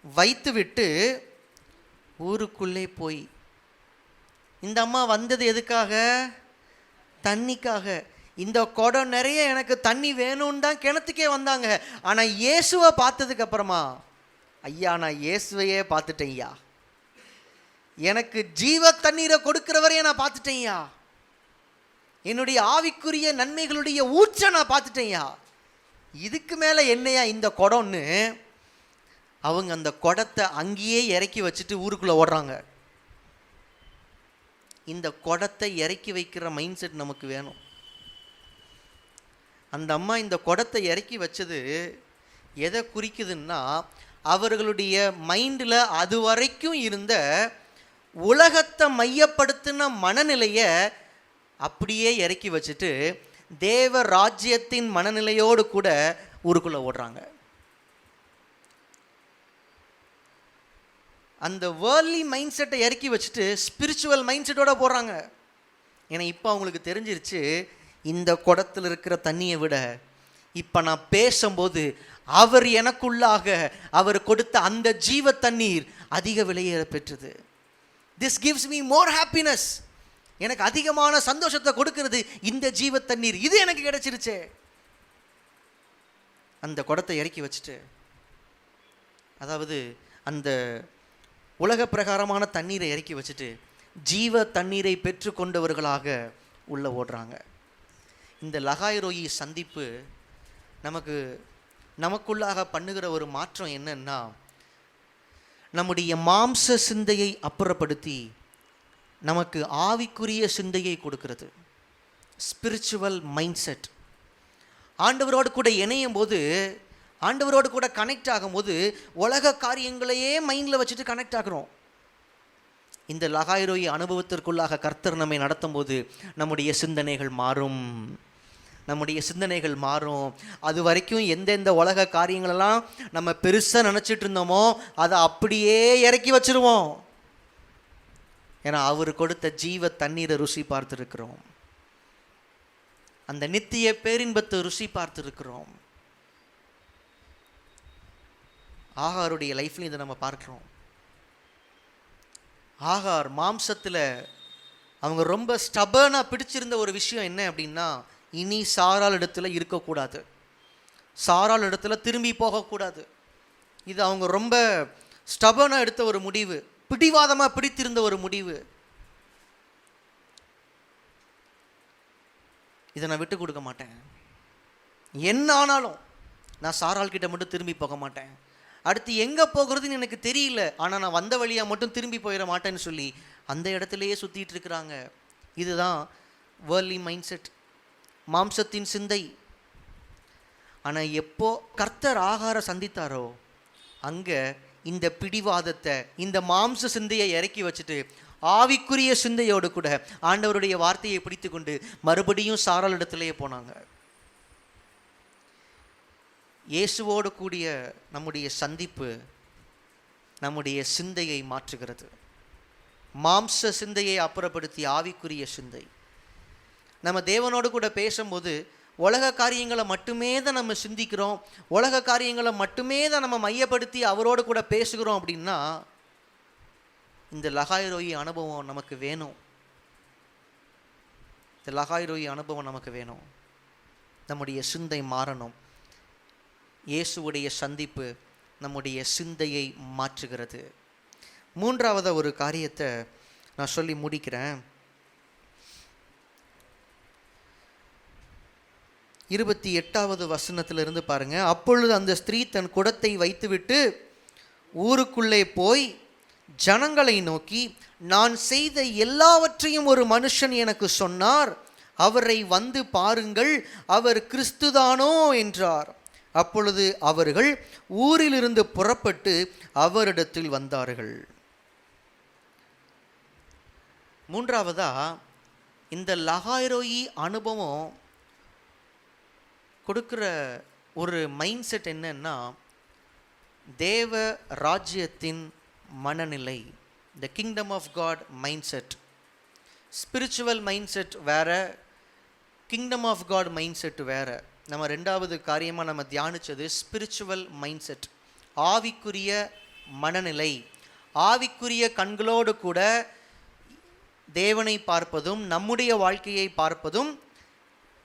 வைத்துவிட்டு ஊருக்குள்ளே போய். இந்த அம்மா வந்தது எதுக்காக? தண்ணிக்காக. இந்த குடம் நிறைய எனக்கு தண்ணி வேணும்னு தான் கிணத்துக்கே வந்தாங்க. ஆனால் இயேசுவை பார்த்ததுக்கு அப்புறமா, ஐயா நான் இயேசுவையே பார்த்துட்டேன் ஐயா, எனக்கு ஜீவ தண்ணீரை கொடுக்கிறவரையே நான் பார்த்துட்டேன்யா, என்னுடைய ஆவிக்குரிய நன்மைகளுடைய ஊற்றை நான் பார்த்துட்டேன்யா, இதுக்கு மேலே என்னையா இந்த குடம்னு அவங்க அந்த குடத்தை அங்கேயே இறக்கி வச்சுட்டு ஊருக்குள்ளே ஓடுறாங்க. இந்த குடத்தை இறக்கி வைக்கிற மைண்ட் செட் நமக்கு வேணும். அந்த அம்மா இந்த குடத்தை இறக்கி வச்சது எதை குறிக்குதுன்னா, அவர்களுடைய மைண்டில் அது வரைக்கும் இருந்த உலகத்தை மையப்படுத்தின மனநிலையை அப்படியே இறக்கி வச்சுட்டு தேவ ராஜ்யத்தின் மனநிலையோடு கூட ஊருக்குள்ளே ஓடுறாங்க. அந்த வேர்ல்ட்லி மைண்ட் செட்டை இறக்கி வச்சுட்டு ஸ்பிரிச்சுவல் மைண்ட் செட்டோட போடுறாங்க. ஏன்னா இப்போ அவங்களுக்கு தெரிஞ்சிருச்சு, இந்த குடத்தில் இருக்கிற தண்ணியை விட இப்போ நான் பேசும்போது அவர் எனக்குள்ளாக அவர் கொடுத்த அந்த ஜீவ தண்ணீர் அதிக விலையேற பெற்றது. This gives me more happiness. எனக்கு அதிகமான சந்தோஷத்தை கொடுக்கிறது இந்த ஜீவ தண்ணீர், இது எனக்கு கிடைச்சிருச்சே. அந்த குடத்தை இறக்கி வச்சுட்டு, அதாவது அந்த உலக பிரகாரமான தண்ணீரை இறக்கி வச்சுட்டு ஜீவ தண்ணீரை பெற்று கொண்டவர்களாக உள்ள ஓடுறாங்க. இந்த லகாய்ரோயி சந்திப்பு நமக்குள்ளாக பண்ணுகிற ஒரு மாற்றம் என்னன்னா, நம்முடைய மாம்ச சிந்தையை அப்புறப்படுத்தி நமக்கு ஆவிக்குரிய சிந்தையை கொடுக்கிறது. Spiritual mind set. ஆண்டவரோடு கூட இணையும் போது, ஆண்டவரோடு கூட கனெக்ட் ஆகும்போது உலக காரியங்களையே மைண்டில் வச்சுட்டு கனெக்ட் ஆகிறோம். இந்த லகாய்ரோயி அனுபவத்திற்குள்ளாக கர்த்தர் நம்மை நடத்தும் போது நம்முடைய சிந்தனைகள் மாறும், நம்முடைய சிந்தனைகள் மாறும். அது வரைக்கும் எந்தெந்த உலக காரியங்களெல்லாம் நம்ம பெருசாக நினச்சிட்டு இருந்தோமோ அதை அப்படியே இறக்கி வச்சிருவோம். ஏன்னா அவர் கொடுத்த ஜீவ தண்ணீரை ருசி பார்த்துருக்கிறோம், அந்த நித்திய பேரின்பத்தை ருசி பார்த்துருக்கிறோம். ஆகாருடைய லைஃப்லையும் இதை நம்ம பார்க்குறோம். ஆகார் மாம்சத்தில் அவங்க ரொம்ப ஸ்டபர்னாக பிடிச்சிருந்த ஒரு விஷயம் என்ன அப்படின்னா, இனி சாராள் இடத்துல இருக்கக்கூடாது, சாராள் இடத்துல திரும்பி போகக்கூடாது. இது அவங்க ரொம்ப ஸ்டபர்னாக எடுத்த ஒரு முடிவு, பிடிவாதமாக பிடித்திருந்த ஒரு முடிவு. இதை நான் விட்டு கொடுக்க மாட்டேன், என்ன ஆனாலும் நான் சாராள் கிட்ட மட்டும் திரும்பி போக மாட்டேன். அடுத்து எங்கே போகிறதுன்னு எனக்கு தெரியல, ஆனால் நான் வந்த வழியாக மட்டும் திரும்பி போயிட மாட்டேன்னு சொல்லி அந்த இடத்துலையே சுற்றிட்டு இருக்கிறாங்க. இதுதான் வேர்ல்ட்லி மைண்ட் செட், மாம்சத்தின் சிந்தை. ஆனால் எப்போ கர்த்தர் ஆகார சந்தித்தாரோ அங்கே இந்த பிடிவாதத்தை, இந்த மாம்ச சிந்தையை இறக்கி வச்சுட்டு ஆவிக்குரிய சிந்தையோடு கூட ஆண்டவருடைய வார்த்தையை பிடித்து கொண்டு மறுபடியும் சாராள் இடத்துலையே போனாங்க. இயேசுவோடு கூடிய நம்முடைய சந்திப்பு நம்முடைய சிந்தையை மாற்றுகிறது. மாம்ச சிந்தையை அப்புறப்படுத்தி ஆவிக்குரிய சிந்தை. நம்ம தேவனோடு கூட பேசும்போது உலக காரியங்களை மட்டுமே தான் நம்ம சிந்திக்கிறோம், உலக காரியங்களை மட்டுமே தான் நம்ம மையப்படுத்தி அவரோடு கூட பேசுகிறோம் அப்படின்னா இந்த லகாய்ரோயி அனுபவம் நமக்கு வேணும். இந்த லகாய்ரோயி அனுபவம் நமக்கு வேணும். நம்முடைய சிந்தை மாறணும். இயேசுவுடைய சந்திப்பு நம்முடைய சிந்தையை மாற்றுகிறது. மூன்றாவது ஒரு காரியத்தை நான் சொல்லி முடிக்கிறேன். 28வது வசனத்திலிருந்து பாருங்க. அப்பொழுது அந்த ஸ்திரீ தன் குடத்தை வைத்துவிட்டு ஊருக்குள்ளே போய் ஜனங்களை நோக்கி, நான் செய்த எல்லாவற்றையும் ஒரு மனுஷன் எனக்கு சொன்னார், அவரை வந்து பாருங்கள், அவர் கிறிஸ்துதானோ என்றார். அப்பொழுது அவர்கள் ஊரிலிருந்து புறப்பட்டு அவரிடத்தில் வந்தார்கள். மூன்றாவதா, இந்த லகாய்ரோயி அனுபவம் கொடுக்குற ஒரு மைண்ட் செட் என்னன்னா, தேவ ராஜ்யத்தின் மனநிலை, the kingdom of God mindset. Spiritual mindset வேற, kingdom of God mindset வேற. நம்ம ரெண்டாவது காரியமாக நம்ம தியானித்தது ஸ்பிரிச்சுவல் மைண்ட் செட், ஆவிக்குரிய மனநிலை. ஆவிக்குரிய கண்களோடு கூட தேவனை பார்ப்பதும் நம்முடைய வாழ்க்கையை பார்ப்பதும்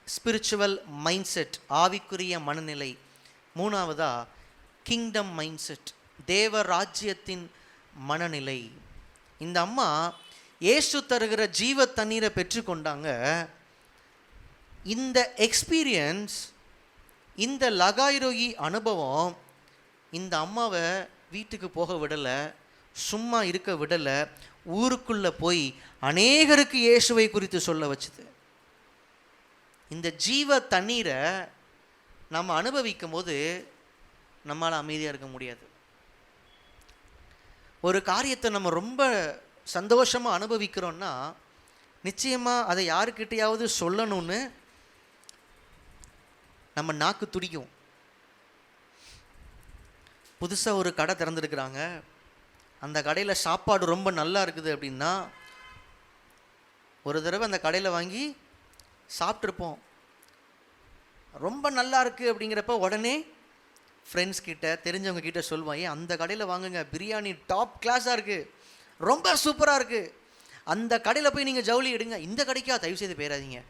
ஸ்பிரிச்சுவல் மைண்ட் செட், ஆவிக்குரிய மனநிலை. மூணாவதா கிங்டம் மைண்ட் செட், தேவ ராஜ்யத்தின் மனநிலை. இந்த அம்மா இயேசு தருகிற ஜீவ தண்ணீரை பெற்றுக்கொண்டாங்க. இந்த எக்ஸ்பீரியன்ஸ், இந்த லகாய்ரோயி அனுபவம் இந்த அம்மாவை வீட்டுக்கு போக விடலை, சும்மா இருக்க விடலை. ஊருக்குள்ளே போய் அநேகருக்கு இயேசுவை குறித்து சொல்ல வச்சுது. இந்த ஜீவ தண்ணீரை நம்ம அனுபவிக்கும் போது நம்மளால் அமைதியாக இருக்க முடியாது. ஒரு காரியத்தை நம்ம ரொம்ப சந்தோஷமாக அனுபவிக்கிறோன்னா நிச்சயமாக அதை யாருக்கிட்டையாவது சொல்லணும்னு நம்ம நாக்கு துடிக்கும். புதுசாக ஒரு கடை திறந்துருக்குறாங்க, அந்த கடையில் சாப்பாடு ரொம்ப நல்லா இருக்குது அப்படின்னா ஒரு தடவை அந்த கடையில் வாங்கி சாப்பிட்ருப்போம். ரொம்ப நல்லா இருக்குது அப்படிங்கிறப்ப உடனே ஃப்ரெண்ட்ஸ் கிட்ட, தெரிஞ்சவங்க கிட்ட சொல்லுவாங்க, அந்த கடையில் வாங்குங்க, பிரியாணி டாப் கிளாஸாக இருக்குது, ரொம்ப சூப்பராக இருக்குது, அந்த கடையில் போய் நீங்கள் ஜவுளி எடுங்க. இந்த கடைக்கா தயவு செய்து போயிடாதீங்க,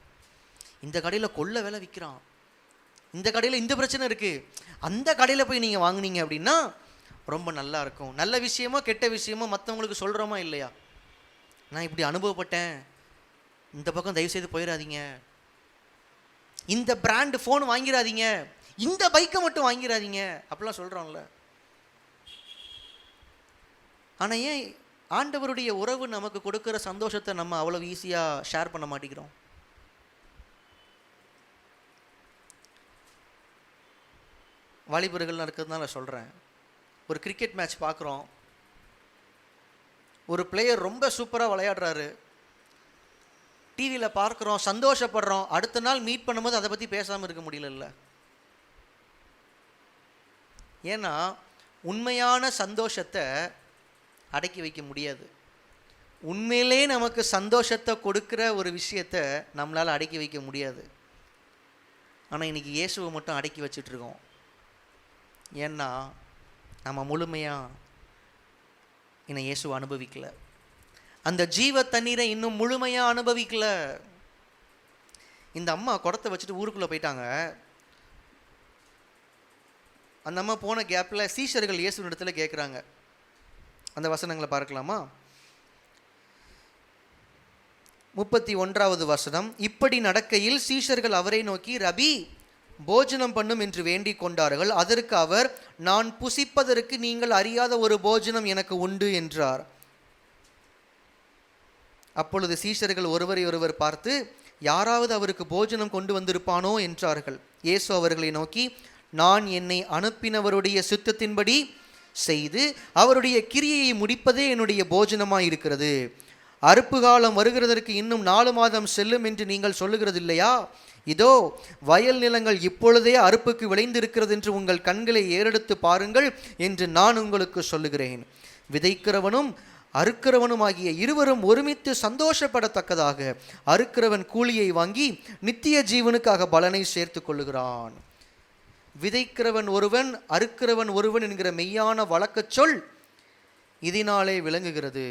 இந்த கடையில் கொள்ள விலை விற்கிறான், இந்த கடையில் இந்த பிரச்சனை இருக்குது, அந்த கடையில் போய் நீங்கள் வாங்குனீங்க அப்படின்னா ரொம்ப நல்லா இருக்கும். நல்ல விஷயமோ கெட்ட விஷயமோ மற்றவங்களுக்கு சொல்கிறோமா இல்லையா? நான் இப்படி அனுபவப்பட்டேன், இந்த பக்கம் தயவு செய்து போயிடாதீங்க, இந்த பிராண்டு ஃபோன் வாங்கிடாதீங்க, இந்த பைக்கை மட்டும் வாங்கிடாதீங்க அப்படிலாம் சொல்கிறோம்ல. ஆனால் ஏன் ஆண்டவருடைய உறவு நமக்கு கொடுக்குற சந்தோஷத்தை நம்ம அவ்வளோ ஈஸியாக ஷேர் பண்ண மாட்டேங்கிறோம்? வாலிபர்கள்லாம் இருக்கிறதுனால சொல்கிறேன். ஒரு கிரிக்கெட் மேட்ச் பார்க்குறோம், ஒரு பிளேயர் ரொம்ப சூப்பராக விளையாடுறாரு, டிவியில் பார்க்குறோம், சந்தோஷப்படுறோம். அடுத்த நாள் மீட் பண்ணும்போது அதை பற்றி பேசாமல் இருக்க முடியல. ஏன்னா உண்மையான சந்தோஷத்தை அடக்கி வைக்க முடியாது. உண்மையிலே நமக்கு சந்தோஷத்தை கொடுக்குற ஒரு விஷயத்தை நம்மளால் அடக்கி வைக்க முடியாது. ஆனால் இன்றைக்கி இயேசுவை மட்டும் அடக்கி வச்சிட்ருக்கோம். ஏன்னா நம்ம முழுமையாக இன்னும் இயேசுவை அனுபவிக்கலை, அந்த ஜீவ தண்ணீரை இன்னும் முழுமையாக அனுபவிக்கல. இந்த அம்மா குடத்தை வச்சுட்டு ஊருக்குள்ளே போயிட்டாங்க. அந்த அம்மா போன கேப்பில் சீஷர்கள் இயேசுவின் இடத்துல கேட்குறாங்க. அந்த வசனங்களை பார்க்கலாமா? 31வது வசனம். இப்படி நடக்கையில் சீஷர்கள் அவரை நோக்கி, ரபி, போஜனம் பண்ணும் என்று வேண்டிக் கொண்டார்கள். அதற்கு அவர், நான் புசிப்பதற்கு நீங்கள் அறியாத ஒரு போஜனம் எனக்கு உண்டு என்றார். அப்பொழுது சீஷர்கள் ஒருவரை ஒருவர் பார்த்து, யாராவது அவருக்கு போஜனம் கொண்டு வந்திருப்பானோ என்றார்கள். இயேசு அவர்களை நோக்கி, நான் என்னை அனுப்பினவருடைய சித்தத்தின்படி செய்து அவருடைய கிரியையை முடிப்பதே என்னுடைய போஜனமாய் இருக்கிறது. அறுப்பு காலம் வருகிறதற்கு இன்னும் 4 மாதம் செல்லும் என்று நீங்கள் சொல்லுகிறது இல்லையா? இதோ வயல் நிலங்கள் இப்பொழுதே அறுப்புக்கு விளைந்திருக்கிறது என்று உங்கள் கண்களை ஏறெடுத்து பாருங்கள் என்று நான் உங்களுக்கு சொல்லுகிறேன். விதைக்கிறவனும் அறுக்கிறவனுமாகிய இருவரும் ஒருமித்து சந்தோஷப்படத்தக்கதாக அறுக்கிறவன் கூலியை வாங்கி நித்திய ஜீவனுக்காக பலனை சேர்த்து கொள்ளுகிறான். விதைக்கிறவன் ஒருவன், அறுக்கிறவன் ஒருவன் என்கிற மெய்யான வழக்கச் சொல் இதனாலே விளங்குகிறது.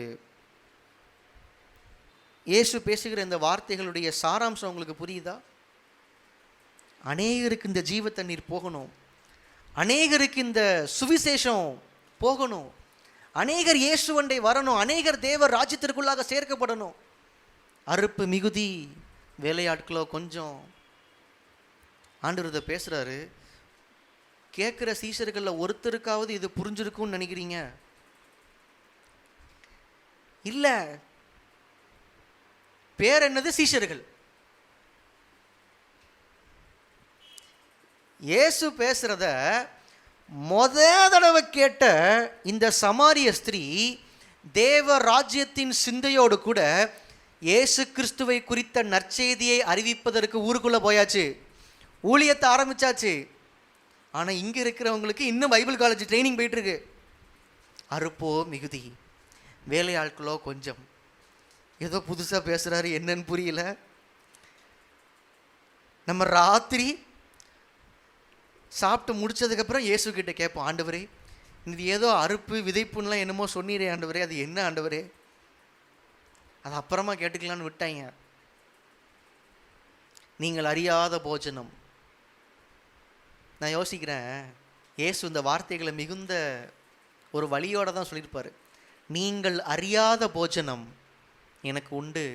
இயேசு பேசுகிற இந்த வார்த்தைகளுடைய சாராம்சம் உங்களுக்கு புரியுதா? அநேகருக்கு இந்த ஜீவ தண்ணீர் போகணும், அநேகருக்கு இந்த சுவிசேஷம் போகணும், அநேகர் இயேசுவண்டை வரணும், அநேகர் தேவ ராஜ்யத்திற்குள்ளாக சேர்க்கப்படணும். அறுப்பு மிகுதி, வேலையாட்களோ கொஞ்சம். ஆண்டவர் இதை பேசுகிறாரு. கேட்குற சீஷர்களில் ஒருத்தருக்காவது இது புரிஞ்சிருக்கும்னு நினைக்கிறீங்க? இல்லை. பேர் என்னது? சீஷர்கள். இயேசு பேசுறத தடவை கேட்ட இந்த சமாரிய ஸ்திரீ தேவ ராஜ்யத்தின் சிந்தையோடு கூட இயேசு கிறிஸ்துவை குறித்த நற்செய்தியை அறிவிப்பதற்கு ஊருக்குள்ள போயாச்சு, ஊழியத்தை ஆரம்பிச்சாச்சு. ஆனால் இங்கே இருக்கிறவங்களுக்கு இன்னும் பைபிள் காலேஜ் ட்ரைனிங் போயிட்டு இருக்கு. அறுப்போ மிகுதி, வேலையாட்களோ கொஞ்சம். ஏதோ புதுசாக பேசுகிறாரு, என்னன்னு புரியல. நம்ம ராத்திரி சாப்பிட்டு முடிச்சதுக்கப்புறம் இயேசு கிட்ட கேட்போம், ஆண்டவரே இது ஏதோ அறுப்பு விதைப்புன்னெலாம் என்னமோ சொன்னீரே ஆண்டவரே, அது என்ன ஆண்டவரே? அது அப்புறமா கேட்டுக்கலான்னு விட்டாங்க. நீங்கள் அறியாத போஜனம். நான் யோசிக்கிறேன், இயேசு இந்த வார்த்தைகளை மிகுந்த ஒரு வழியோடு தான் சொல்லியிருப்பார். நீங்கள் அறியாத போஜனம் எனக்கு உண்டு.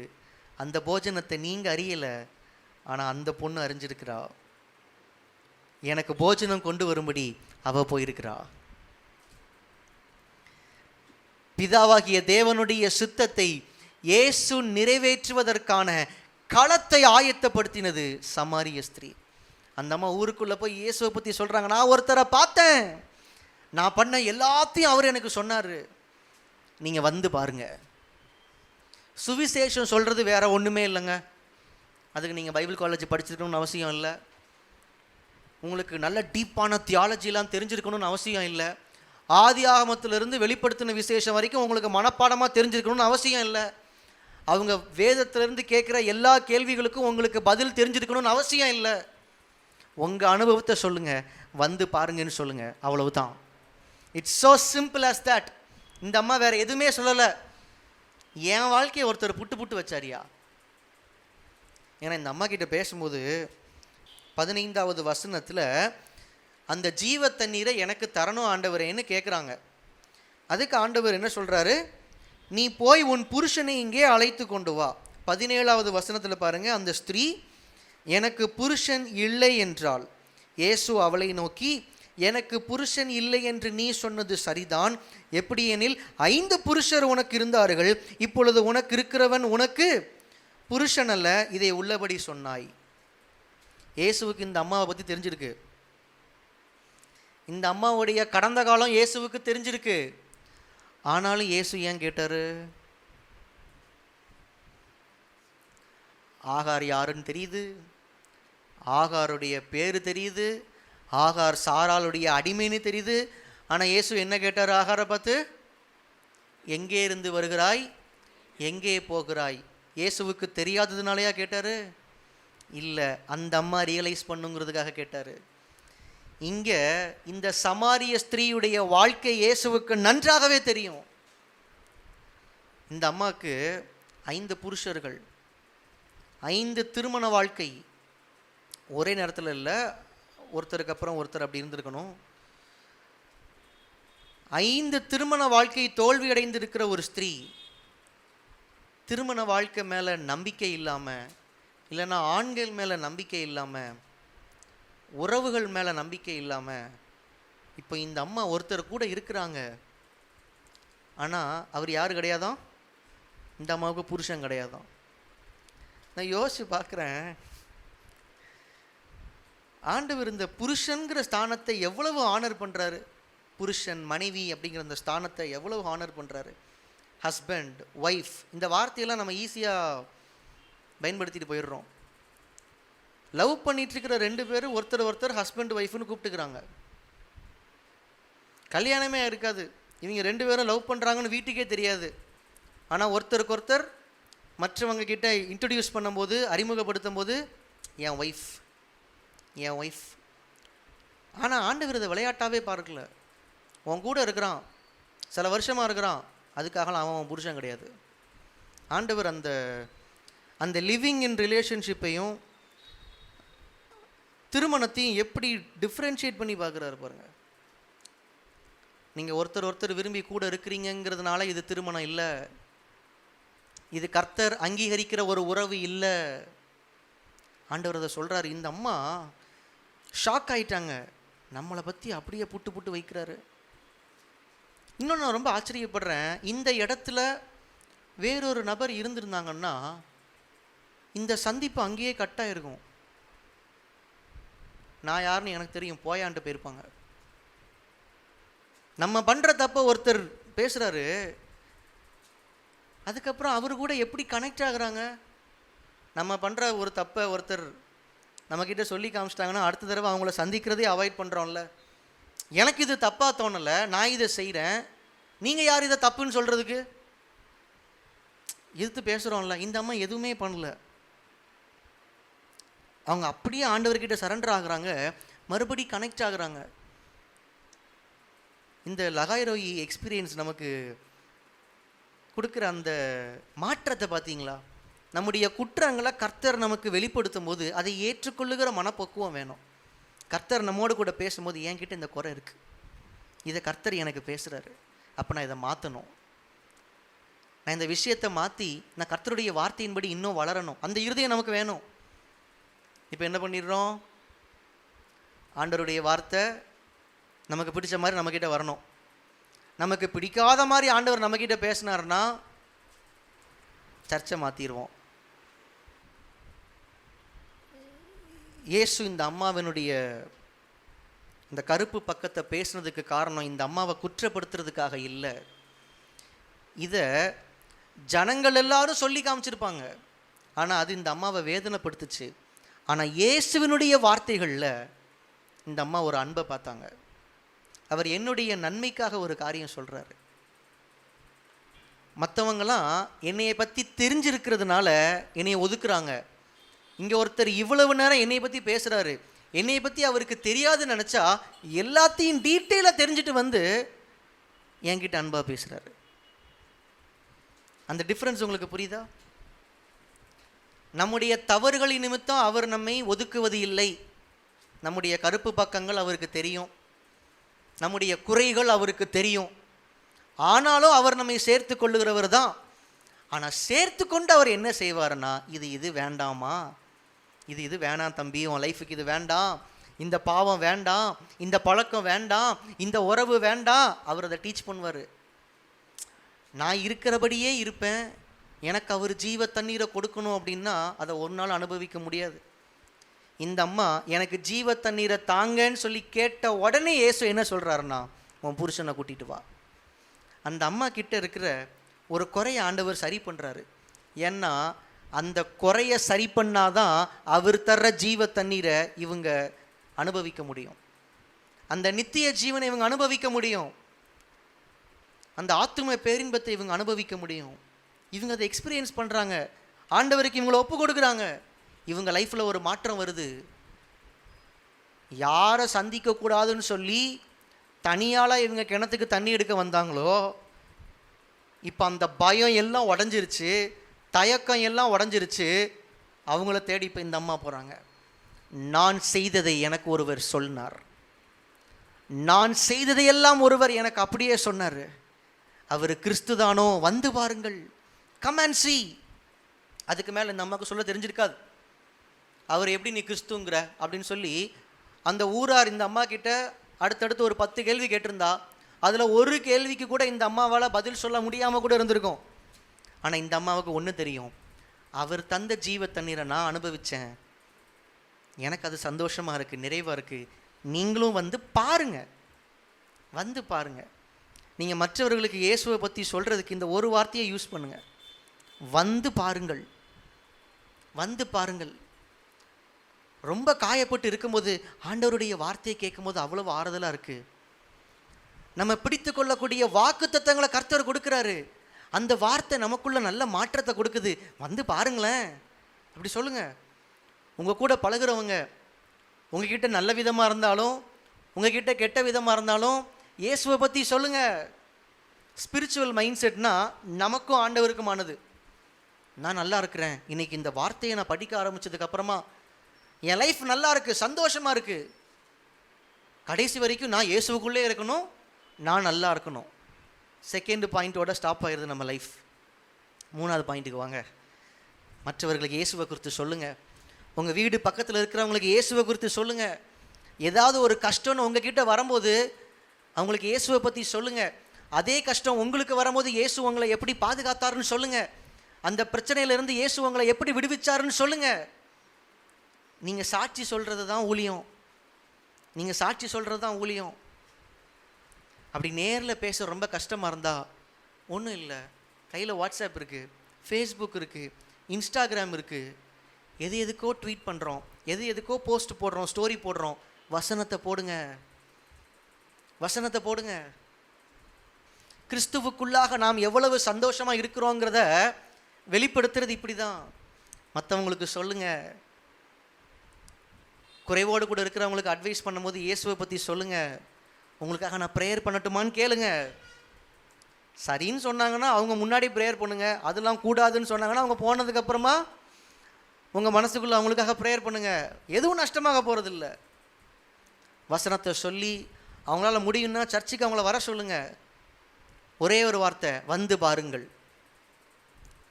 அந்த போஜனத்தை நீங்கள் அறியலை, ஆனால் அந்த பொண்ணு அறிஞ்சிருக்கிறா. எனக்கு போஜனம் கொண்டு வரும்படி அவள் போயிருக்கிறா. பிதாவாகிய தேவனுடைய சித்தத்தை இயேசு நிறைவேற்றுவதற்கான களத்தை ஆயத்தப்படுத்தினது சமாரிய ஸ்திரீ. அந்த அம்மா ஊருக்குள்ளே போய் இயேசுவை பற்றி சொல்கிறாங்க, நான் ஒருத்தரை பார்த்தேன், நான் பண்ண எல்லாத்தையும் அவர் எனக்கு சொன்னார், நீங்கள் வந்து பாருங்க. சுவிசேஷம் சொல்கிறது வேற ஒன்றுமே இல்லைங்க. அதுக்கு நீங்கள் பைபிள் காலேஜ் படிச்சிருக்கணும்னு அவசியம் இல்லை, உங்களுக்கு நல்ல டீப்பான தியாலஜிலாம் தெரிஞ்சிருக்கணும்னு அவசியம் இல்லை, ஆதி ஆகமத்திலிருந்து வெளிப்படுத்தின விசேஷம் வரைக்கும் உங்களுக்கு மனப்பாடமாக தெரிஞ்சிருக்கணும்னு அவசியம் இல்லை, அவங்க வேதத்திலிருந்து கேட்குற எல்லா கேள்விகளுக்கும் உங்களுக்கு பதில் தெரிஞ்சிருக்கணும்னு அவசியம் இல்லை. உங்கள் அனுபவத்தை சொல்லுங்கள், வந்து பாருங்கன்னு சொல்லுங்கள், அவ்வளவுதான். It's so simple as that. இந்த அம்மா வேறு எதுவுமே சொல்லலை. என் வாழ்க்கையை ஒருத்தர் புட்டு வச்சாரியா? ஏன்னா இந்த அம்மா கிட்ட பேசும்போது 15வது வசனத்தில் அந்த ஜீவ தண்ணீரை எனக்கு தரணும் ஆண்டவரேன்னு கேட்குறாங்க. அதுக்கு ஆண்டவர் என்ன சொல்கிறாரு? நீ போய் உன் புருஷனை இங்கே அழைத்து கொண்டு வா. 17வது வசனத்தில் பாருங்கள், அந்த ஸ்திரீ எனக்கு புருஷன் இல்லை என்றாள். இயேசு அவளை நோக்கி, எனக்கு புருஷன் இல்லை என்று நீ சொன்னது சரிதான். எப்படி எனில் 5 புருஷர் உனக்கு இருந்தார்கள், இப்பொழுது உனக்கு இருக்கிறவன் உனக்கு புருஷன் அல்ல, இதை உள்ளபடி சொன்னாய். இயேசுவுக்கு இந்த அம்மாவை பற்றி தெரிஞ்சிருக்கு. இந்த அம்மாவுடைய கடந்த காலம் இயேசுவுக்கு தெரிஞ்சிருக்கு. ஆனாலும் இயேசு ஏன் கேட்டார்? ஆகார் யாருன்னு தெரியுது, ஆகாருடைய பேர் தெரியுது, ஆகார் சாராளுடைய அடிமைன்னு தெரியுது. ஆனால் இயேசு என்ன கேட்டார் ஆகாரை பார்த்து? எங்கே இருந்து வருகிறாய், எங்கே போகிறாய்? இயேசுவுக்கு தெரியாததுனாலையா கேட்டார்? இல்லை, அந்த அம்மா ரியலைஸ் பண்ணுங்கிறதுக்காக கேட்டார். இங்கே இந்த சமாரிய ஸ்திரீயுடைய வாழ்க்கை இயேசுவுக்கு நன்றாகவே தெரியும். இந்த அம்மாவுக்கு 5 புருஷர்கள், 5 திருமண வாழ்க்கை. ஒரே நேரத்தில் இல்லை, ஒருத்தருக்கு அப்புறம் ஒருத்தர் அப்படி இருந்திருக்கணும். 5 திருமண வாழ்க்கை தோல்வி அடைந்திருக்கிற ஒரு ஸ்திரீ, திருமண வாழ்க்கை மேலே நம்பிக்கை இல்லாமல், இல்லைன்னா ஆண்கள் மேலே நம்பிக்கை இல்லாமல், உறவுகள் மேலே நம்பிக்கை இல்லாமல், இப்போ இந்த அம்மா ஒருத்தர் கூட இருக்கிறாங்க. ஆனால் அவர் யார் கிடையாதான்? இந்த அம்மாவுக்கு புருஷன் கிடையாதான். நான் யோசிச்சு பார்க்குறேன், ஆண்டவர் இந்த புருஷன்கிற ஸ்தானத்தை எவ்வளவு ஆனர் பண்ணுறாரு. புருஷன் மனைவி அப்படிங்கிற அந்த ஸ்தானத்தை எவ்வளவு ஆனர் பண்ணுறாரு. ஹஸ்பண்ட் ஒய்ஃப், இந்த வார்த்தையெல்லாம் நம்ம ஈஸியாக பயன்படுத்திட்டு போயிடுறோம். லவ் பண்ணிட்டு இருக்கிற 2 பேரும் ஒருத்தர் ஹஸ்பண்ட் ஒய்ஃப்னு கூப்பிட்டுக்கிறாங்க. கல்யாணமே இருக்காது, இவங்க 2 பேரும் லவ் பண்ணுறாங்கன்னு வீட்டுக்கே தெரியாது. ஆனால் ஒருத்தருக்கு ஒருத்தர் மற்றவங்க கிட்ட இன்ட்ரடியூஸ் பண்ணும்போது, அறிமுகப்படுத்தும் போது என் ஒய்ஃப், என் ஒய்ஃப். ஆனால் ஆண்டவர் இதை விளையாட்டாகவே பார்க்கல. உன் கூட இருக்கிறான், சில வருஷமாக இருக்கிறான், அதுக்காகலாம் அவன் புருஷன் கிடையாது. ஆண்டவர் அந்த அந்த லிவிங் இன் ரிலேஷன்ஷிப்பையும் திருமணத்தையும் எப்படி டிஃப்ரென்ஷியேட் பண்ணி பார்க்குறாரு பாருங்க. நீங்கள் ஒருத்தர் விரும்பி கூட இருக்கிறீங்கிறதுனால இது திருமணம் இல்லை, இது கர்த்தர் அங்கீகரிக்கிற ஒரு உறவு இல்லை. ஆண்டவர் அதை சொல்கிறாரு. இந்த அம்மா ஷாக் ஆயிட்டாங்க, நம்மளை பற்றி அப்படியே புட்டு வைக்கிறாரு. இன்னொன்று நான் ரொம்ப ஆச்சரியப்படுறேன், இந்த இடத்துல வேறொரு நபர் இருந்திருந்தாங்கன்னா இந்த சந்திப்பு அங்கேயே கட்டாயிருக்கும். நான் யாருன்னு எனக்கு தெரியும், போயான்ட்டு போயிருப்பாங்க. நம்ம பண்ணுற தப்ப ஒருத்தர் பேசுகிறாரு, அதுக்கப்புறம் அவர் கூட எப்படி கனெக்ட் ஆகுறாங்க. நம்ம பண்ணுற ஒரு தப்பை ஒருத்தர் நம்மக்கிட்ட சொல்லி காமிச்சிட்டாங்கன்னா அடுத்த தடவை அவங்கள சந்திக்கிறதே அவாய்ட் பண்ணுறோம்ல. எனக்கு இது தப்பாக தோணலை, நான் இதை செய்கிறேன், நீங்கள் யார் இதை தப்புன்னு சொல்கிறதுக்கு? எதிர்த்து பேசுகிறோம்ல. இந்த அம்மா எதுவுமே பண்ணல, அவங்க அப்படியே ஆண்டவர்கிட்ட சரண்டர் ஆகுறாங்க, மறுபடி கனெக்ட் ஆகுறாங்க. இந்த லகாய்ரோயி எக்ஸ்பீரியன்ஸ் நமக்கு கொடுக்குற அந்த மாற்றத்தை பார்த்தீங்களா? நம்முடைய குற்றங்களை கர்த்தர் நமக்கு வெளிப்படுத்தும் போது அதை ஏற்றுக்கொள்ளுகிற மனப்பக்குவம் வேணும். கர்த்தர் நம்மோடு கூட பேசும்போது என்கிட்ட இந்த குறை இருக்குது, இதை கர்த்தர் எனக்கு பேசுகிறாரு, அப்போ நான் இதை மாற்றணும், நான் இந்த விஷயத்தை மாற்றி நான் கர்த்தருடைய வார்த்தையின்படி இன்னும் வளரணும், அந்த இருதயம் நமக்கு வேணும். இப்போ என்ன பண்ணிடுறோம்? ஆண்டவருடைய வார்த்தை நமக்கு பிடிச்ச மாதிரி நம்மக்கிட்ட வரணும். நமக்கு பிடிக்காத மாதிரி ஆண்டவர் நம்மக்கிட்ட பேசினார்னா சர்ச்சை மாற்றிடுவோம். இயேசு இந்த அம்மாவினுடைய இந்த கருப்பு பக்கத்தை பேசுனதுக்கு காரணம் இந்த அம்மாவை குற்றப்படுத்துறதுக்காக இல்லை. இதை ஜனங்கள் எல்லாரும் சொல்லி காமிச்சிருப்பாங்க, ஆனால் அது இந்த அம்மாவை வேதனைப்படுத்துச்சு. ஆனால் இயேசுவினுடைய வார்த்தைகளில் இந்த அம்மா ஒரு அன்பை பார்த்தாங்க. அவர் என்னுடைய நன்மைக்காக ஒரு காரியம் சொல்கிறாரு. மற்றவங்களாம் என்னையை பற்றி தெரிஞ்சிருக்கிறதுனால என்னையை ஒதுக்குறாங்க. இங்கே ஒருத்தர் இவ்வளவு நேரம் என்னையை பற்றி பேசுகிறாரு, என்னையை பற்றி அவருக்கு தெரியாதுன்னு நினச்சா எல்லாத்தையும் டீட்டெயிலாக தெரிஞ்சுட்டு வந்து என்கிட்ட அன்பாக பேசுகிறாரு. அந்த டிஃப்ரென்ஸ் உங்களுக்கு புரியுதா? நம்முடைய தவறுகளின் நிமித்தம் அவர் நம்மை ஒதுக்குவது இல்லை. நம்முடைய கருப்பு பக்கங்கள் அவருக்கு தெரியும், நம்முடைய குறைகள் அவருக்கு தெரியும். ஆனாலும் அவர் நம்மை சேர்த்து கொள்ளுகிறவர் தான். ஆனால் சேர்த்து கொண்டு அவர் என்ன செய்வார்னா, இது வேண்டாமா, இது வேணாம் தம்பி, உன் லைஃபுக்கு இது வேண்டாம், இந்த பாவம் வேண்டாம், இந்த பழக்கம் வேண்டாம், இந்த உறவு வேண்டாம், அவர் அதை டீச் பண்ணுவார். நான் இருக்கிறபடியே இருப்பேன், எனக்கு அவர் ஜீவ தண்ணீரை கொடுக்கணும் அப்படின்னா அதை ஒரு நாள் அனுபவிக்க முடியாது. இந்த அம்மா எனக்கு ஜீவ தண்ணீரை தாங்கன்னு சொல்லி கேட்ட உடனே இயேசு என்ன சொல்கிறாருன்னா, உன் புருஷனை கூட்டிகிட்டு வா. அந்த அம்மா கிட்ட இருக்கிற ஒரு குறைய ஆண்டவர் சரி பண்ணுறாரு. ஏன்னா அந்த குறைய சரி பண்ணாதான் அவர் தர்ற ஜீவ தண்ணீரை இவங்க அனுபவிக்க முடியும், அந்த நித்திய ஜீவனை இவங்க அனுபவிக்க முடியும், அந்த ஆத்தும பேரின்பத்தை இவங்க அனுபவிக்க முடியும். இவங்க அதை எக்ஸ்பீரியன்ஸ் பண்ணுறாங்க, ஆண்டவருக்கு இவங்களை ஒப்பு கொடுக்குறாங்க, இவங்க லைஃப்பில் ஒரு மாற்றம் வருது. யாரை சந்திக்கக்கூடாதுன்னு சொல்லி தனியால் இவங்க கிணத்துக்கு தண்ணி எடுக்க வந்தாங்களோ, இப்போ அந்த பயம் எல்லாம் உடஞ்சிருச்சு, தயக்கம் எல்லாம் உடஞ்சிருச்சு. அவங்கள தேடி இப்போ இந்த அம்மா போகிறாங்க. நான் செய்ததை எனக்கு ஒருவர் சொன்னார், நான் செய்ததையெல்லாம் ஒருவர் எனக்கு அப்படியே சொன்னார், அவர் கிறிஸ்து தானோ, வந்து பாருங்கள், கம் அண்ட் see. அதுக்கு மேலே இந்த அம்மாவுக்கு சொல்ல தெரிஞ்சிருக்காது, அவர் எப்படி நீ கிறிஸ்துங்கிற அப்படின்னு சொல்லி. அந்த ஊரார் இந்த அம்மா கிட்ட அடுத்தடுத்து ஒரு 10 கேள்வி கேட்டிருந்தா அதில் ஒரு கேள்விக்கு கூட இந்த அம்மாவால் பதில் சொல்ல முடியாமல் கூட இருந்திருக்கும். ஆனால் இந்த அம்மாவுக்கு ஒன்று தெரியும், அவர் தந்த ஜீவ தண்ணீரை நான் அனுபவித்தேன், எனக்கு அது சந்தோஷமாக இருக்குது, நிறைவாக இருக்குது. நீங்களும் வந்து பாருங்கள், வந்து பாருங்கள். நீங்கள் மற்றவர்களுக்கு இயேசுவை பற்றி சொல்கிறதுக்கு இந்த ஒரு வார்த்தையை யூஸ் பண்ணுங்கள், வந்து பாருங்கள், வந்து பாருங்கள். ரொம்ப காயப்பட்டு இருக்கும்போது ஆண்டவருடைய வார்த்தையை கேட்கும்போது அவ்வளவு ஆறுதலாக இருக்குது. நம்ம பிடித்து கொள்ளக்கூடிய வாக்கு தத்தங்களை கர்த்தர் கொடுக்குறாரு, அந்த வார்த்தை நமக்குள்ள நல்ல மாற்றத்தை கொடுக்குது. வந்து பாருங்களேன், அப்படி சொல்லுங்கள். உங்கள் கூட பழகுறவங்க உங்ககிட்ட நல்ல விதமாக இருந்தாலும் உங்ககிட்ட கெட்ட விதமாக இருந்தாலும் இயேசுவை பற்றி சொல்லுங்கள். ஸ்பிரிச்சுவல் மைண்ட் செட்னா நமக்கும் ஆண்டவருக்குமானது. நான் நல்லா இருக்கிறேன், இன்னைக்கு இந்த வார்த்தையை நான் படிக்க ஆரம்பிச்சதுக்கு அப்புறமா என் லைஃப் நல்லா இருக்கு, சந்தோஷமா இருக்கு. கடைசி வரைக்கும் நான் இயேசுக்குள்ளே இருக்கணும், நான் நல்லா இருக்கணும். செகண்ட் பாயிண்டோட ஸ்டாப் ஆயிடுது நம்ம லைஃப். மூணாவது பாயிண்ட்டுக்கு வாங்க. மற்றவர்களுக்கு இயேசுவை குறித்து சொல்லுங்க. உங்கள் வீடு பக்கத்தில் இருக்கிறவங்களுக்கு இயேசுவை குறித்து சொல்லுங்க. ஏதாவது ஒரு கஷ்டம்னு உங்ககிட்ட வரும்போது அவங்களுக்கு இயேசுவை பற்றி சொல்லுங்க. அதே கஷ்டம் உங்களுக்கு வரும்போது இயேசு உங்களை எப்படி பாதுகாத்தாருன்னு சொல்லுங்க. அந்த பிரச்சனையிலிருந்து இயேசு உங்களை எப்படி விடுவிச்சாருன்னு சொல்லுங்க. நீங்கள் சாட்சி சொல்கிறது தான் ஊழியம். நீங்கள் சாட்சி சொல்கிறது தான் ஊழியம். அப்படி நேரில் பேச ரொம்ப கஷ்டமாக இருந்தால் ஒன்றும் இல்லை, கையில் வாட்ஸ்அப் இருக்குது, ஃபேஸ்புக் இருக்குது, இன்ஸ்டாகிராம் இருக்குது. எது எதுக்கோ ட்வீட் பண்ணுறோம், எது எதுக்கோ போஸ்ட் போடுறோம், ஸ்டோரி போடுறோம். வசனத்தை போடுங்க, வசனத்தை போடுங்க. கிறிஸ்துவுக்குள்ளாக நாம் எவ்வளவு சந்தோஷமாக இருக்கிறோங்கிறத வெளிப்படுத்துறது இப்படி தான். மற்றவங்களுக்கு சொல்லுங்கள். குறைவோடு கூட இருக்கிறவங்களுக்கு அட்வைஸ் பண்ணும்போது இயேசுவை பற்றி சொல்லுங்கள். உங்களுக்காக நான் ப்ரேயர் பண்ணட்டுமான்னு கேளுங்க. சரின்னு சொன்னாங்கன்னா அவங்க முன்னாடி ப்ரேயர் பண்ணுங்க. அதெல்லாம் கூடாதுன்னு சொன்னாங்கன்னா அவங்க போனதுக்கப்புறமா உங்கள் மனசுக்குள்ளே அவங்களுக்காக ப்ரேயர் பண்ணுங்கள். எதுவும் நஷ்டமாக போகிறதில்ல. வசனத்தை சொல்லி அவங்களால முடியும்னா சர்ச்சுக்கு அவங்கள வர சொல்லுங்கள். ஒரே ஒரு வார்த்தை, வந்து பாருங்கள்,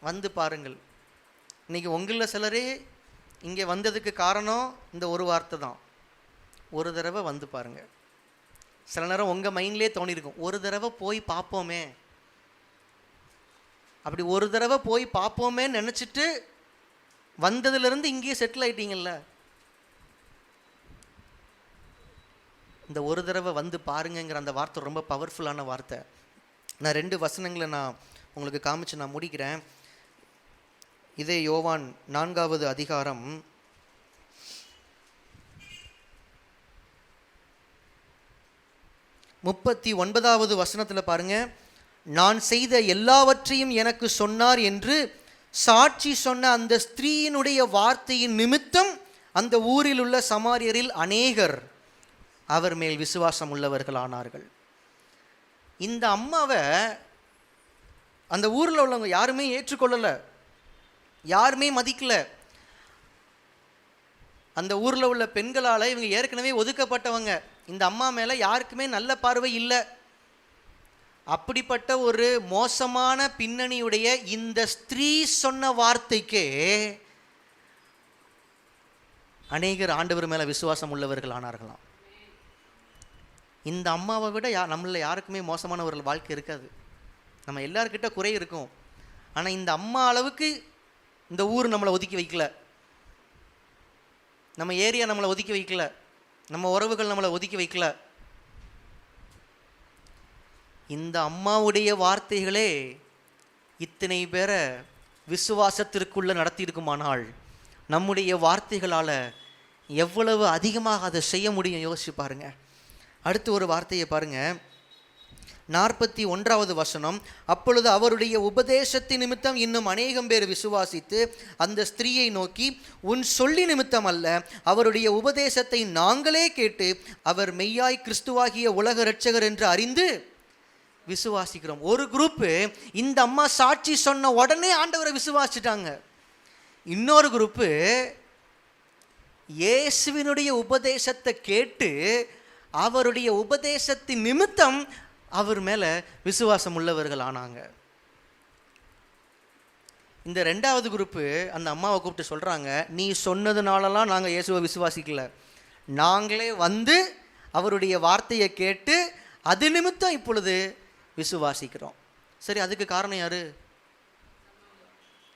வந்து பாருங்கள். இன்றைக்கி உங்களில் சிலரே இங்கே வந்ததுக்கு காரணம் இந்த ஒரு வார்த்தை தான். ஒரு தடவை வந்து பாருங்கள். சில நேரம் உங்கள் மைண்ட்லேயே தோணியிருக்கும், ஒரு தடவை போய் பார்ப்போமே. அப்படி ஒரு தடவை போய் பார்ப்போமேன்னு நினச்சிட்டு வந்ததுலேருந்து இங்கேயே செட்டில் ஆகிட்டீங்கல்ல. இந்த ஒரு தடவை வந்து பாருங்கிற அந்த வார்த்தை ரொம்ப பவர்ஃபுல்லான வார்த்தை. நான் 2 வசனங்களை நான் உங்களுக்கு காமிச்சு நான் முடிக்கிறேன். இதே யோவான் 4வது அதிகாரம் 39வது வசனத்தில் பாருங்க. நான் செய்த எல்லாவற்றையும் எனக்கு சொன்னார் என்று சாட்சி சொன்ன அந்த ஸ்திரீயினுடைய வார்த்தையின் நிமித்தம் அந்த ஊரில் உள்ள சமாரியரில் அநேகர் அவர் மேல் விசுவாசம் உள்ளவர்கள் ஆனார்கள். இந்த அம்மாவை அந்த ஊரில் உள்ளவங்க யாருமே ஏற்றுக்கொள்ளலை, யாருமே மதிக்கல. அந்த ஊரில் உள்ள பெண்களால் இவங்க ஏற்கனவே ஒதுக்கப்பட்டவங்க. இந்த அம்மா மேலே யாருக்குமே நல்ல பார்வை இல்லை. அப்படிப்பட்ட ஒரு மோசமான பின்னணியுடைய இந்த ஸ்திரீ சொன்ன வார்த்தைக்கே அநேகர் ஆண்டவர் மேலே விசுவாசம் உள்ளவர்கள் ஆனார்களாம். இந்த அம்மாவை விட நம்மள யாருக்குமே மோசமான ஒரு வாழ்க்கை இருக்காது. நம்ம எல்லாருக்கிட்ட குறை இருக்கும். ஆனால் இந்த அம்மா அளவுக்கு இந்த ஊர் நம்மளை ஒதுக்கி வைக்கல, நம்ம ஏரியா நம்மளை ஒதுக்கி வைக்கல, நம்ம உறவுகள் நம்மளை ஒதுக்கி வைக்கல. இந்த அம்மாவுடைய வார்த்தைகளே இத்தனை பேரை விசுவாசத்திற்குள்ள நடத்தியிருக்குமானால் நம்முடைய வார்த்தைகளால் எவ்வளவு அதிகமாக அதை செய்ய முடியும் யோசிச்சு பாருங்க. அடுத்து ஒரு வார்த்தையை பாருங்க, 41வது வசனம். அப்பொழுது அவருடைய உபதேசத்தின் நிமித்தம் இன்னும் அநேகம் பேர் விசுவாசித்து அந்த ஸ்திரீயை நோக்கி, உன் சொல்லி நிமித்தம் அல்ல, அவருடைய உபதேசத்தை நாங்களே கேட்டு அவர் மெய்யாய் கிறிஸ்துவாகிய உலக இரட்சகர் என்று அறிந்து விசுவாசிக்கிறோம். ஒரு குரூப்பு இந்த அம்மா சாட்சி சொன்ன உடனே ஆண்டவரை விசுவாசிட்டாங்க. இன்னொரு குரூப்பு இயேசுவினுடைய உபதேசத்தை கேட்டு அவருடைய உபதேசத்தின் நிமித்தம் அவர் மேலே விசுவாசம் உள்ளவர்கள் ஆனாங்க. இந்த 2வது குரூப்பு அந்த அம்மாவை கூப்பிட்டு சொல்கிறாங்க, நீ சொன்னதுனாலலாம் நாங்கள் இயேசுவை விசுவாசிக்கல, நாங்களே வந்து அவருடைய வார்த்தையை கேட்டு அது நிமித்தம் இப்பொழுது விசுவாசிக்கிறோம். சரி, அதுக்கு காரணம் யாரு?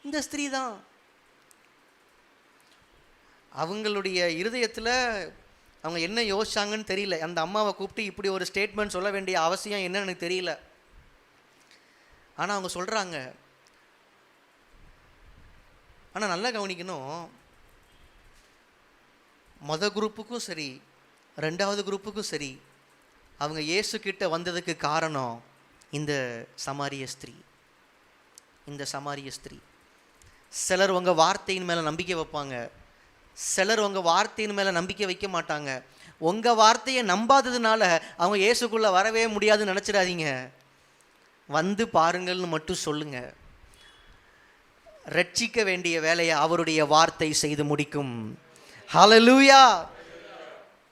இந்த ஸ்திரீ தான். அவங்களுடைய இருதயத்தில் அவங்க என்ன யோசிச்சாங்கன்னு தெரியல. அந்த அம்மாவை கூப்பிட்டு இப்படி ஒரு ஸ்டேட்மெண்ட் சொல்ல வேண்டிய அவசியம் என்னன்னு எனக்கு தெரியல. ஆனால் அவங்க சொல்கிறாங்க. ஆனால் நல்லா கவனிக்கணும், குரூப்புக்கும் சரி 2வது குரூப்புக்கும் சரி அவங்க இயேசு கிட்ட வந்ததுக்கு காரணம் இந்த சமாரிய ஸ்திரீ. இந்த சமாரிய ஸ்திரீ. சிலர் உங்கள் வார்த்தையின் மேலே நம்பிக்கை வைப்பாங்க, சிலர் உங்கள் வார்த்தையின் மேலே நம்பிக்கை வைக்க மாட்டாங்க. உங்கள் வார்த்தையை நம்பாததுனால அவங்க இயேசுக்குள்ளே வரவே முடியாதுன்னு நினச்சிடாதீங்க. வந்து பாருங்கள்னு மட்டும் சொல்லுங்க. ரட்சிக்க வேண்டிய வேலையை அவருடைய வார்த்தை செய்து முடிக்கும். ஹல்லேலூயா!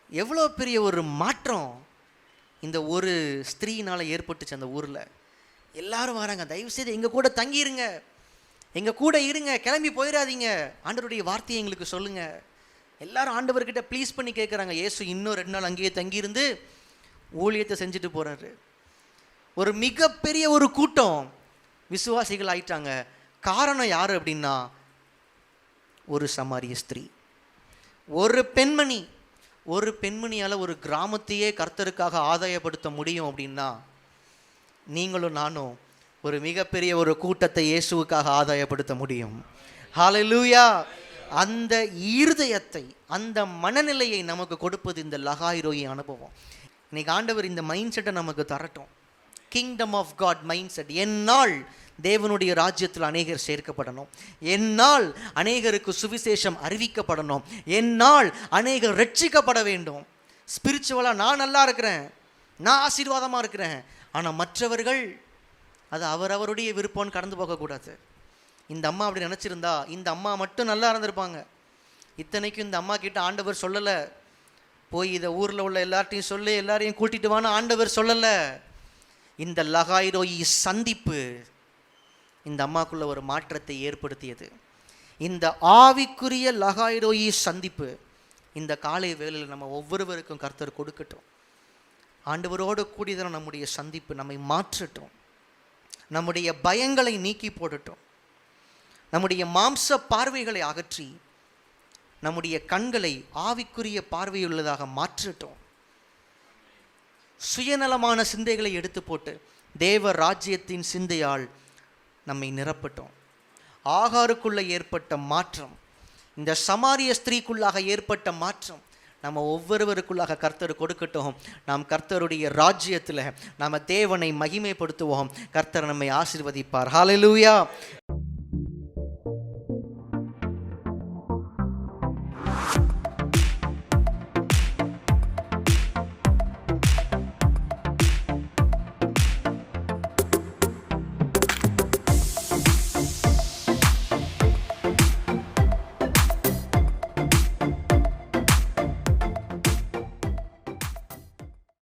எவ்வளோ பெரிய ஒரு மாற்றம் இந்த ஒரு ஸ்திரீனால் ஏற்பட்டுச்சு. அந்த ஊரில் எல்லாரும் வராங்க, தயவுசெய்து எங்கள் கூட தங்கியிருங்க, எங்கள் கூட இருங்க, கிளம்பி போயிடாதீங்க, ஆண்டவருடைய வார்த்தையை எங்களுக்கு சொல்லுங்கள். எல்லாரும் ஆண்டவர்கிட்ட ப்ளீஸ் பண்ணி கேட்குறாங்க. இயேசு இன்னும் 2 நாள் அங்கேயே தங்கியிருந்து ஊழியத்தை செஞ்சுட்டு போகிறாரு. ஒரு மிகப்பெரிய ஒரு கூட்டம் விசுவாசிகள் ஆயிட்டாங்க. காரணம் யார் அப்படின்னா, ஒரு சமாரிய ஸ்திரீ, ஒரு பெண்மணி. ஒரு பெண்மணியால் ஒரு கிராமத்தையே கர்த்தருக்காக ஆதாயப்படுத்த முடியும் அப்படின்னா, நீங்களும் நானும் ஒரு மிகப்பெரிய ஒரு கூட்டத்தை இயேசுவுக்காக ஆதாயப்படுத்த முடியும். ஹல்லேலூயா! அந்த இருதயத்தை, அந்த மனநிலையை நமக்கு கொடுப்பது இந்த லகாய்ரோயி அனுபவம். இன்னைக்கு ஆண்டவர் இந்த மைண்ட் செட்டை நமக்கு தரட்டும். Kingdom of God mindset. என்னால் தேவனுடைய ராஜ்யத்தில் அநேகர் சேர்க்கப்படணும், என்னால் அநேகருக்கு சுவிசேஷம் அறிவிக்கப்படணும், என்னால் அநேகர் ரட்சிக்கப்பட வேண்டும். ஸ்பிரிச்சுவலாக நான் நல்லா இருக்கிறேன், நான் ஆசீர்வாதமாக இருக்கிறேன், ஆனால் மற்றவர்கள் அது அவரவருடைய விருப்பம்னு கடந்து போகக்கூடாது. இந்த அம்மா அப்படி நினச்சிருந்தா இந்த அம்மா மட்டும் நல்லா இருந்திருப்பாங்க. இத்தனைக்கும் இந்த அம்மா கிட்ட ஆண்டவர் சொல்லலை, போய் இதை ஊரில் உள்ள எல்லார்ட்டையும் சொல்லி எல்லாரையும் கூட்டிட்டு வான்னு ஆண்டவர் சொல்லலை. இந்த லகாய்ரோயி சந்திப்பு இந்த அம்மாக்குள்ள ஒரு மாற்றத்தை ஏற்படுத்தியது. இந்த ஆவிக்குரிய லகாய்ரோயி சந்திப்பு இந்த காலை வேளையில் நம்ம ஒவ்வொருவருக்கும் கர்த்தர் கொடுக்கட்டும். ஆண்டவரோடு கூடியதான நம்முடைய சந்திப்பு நம்மை மாற்றட்டும், நம்முடைய பயங்களை நீக்கி போடட்டும், நம்முடைய மாம்ச பார்வைகளை அகற்றி நம்முடைய கண்களை ஆவிக்குரிய பார்வையுள்ளதாக மாற்றட்டும். சுயநலமான சிந்தைகளை எடுத்து போட்டு தேவ ராஜ்யத்தின் சிந்தையால் நம்மை நிரப்பட்டோம். ஆகாருக்குள்ள ஏற்பட்ட மாற்றம், இந்த சமாரிய ஸ்திரீக்குள்ளாக ஏற்பட்ட மாற்றம் நம்ம ஒவ்வொருவருக்குள்ளாக கர்த்தர் கொடுக்கட்டும். நாம் கர்த்தருடைய ராஜ்யத்தில் நாம் தேவனை மகிமைப்படுத்துவோம். கர்த்தர் நம்மை ஆசீர்வதிப்பார். ஹல்லேலூயா!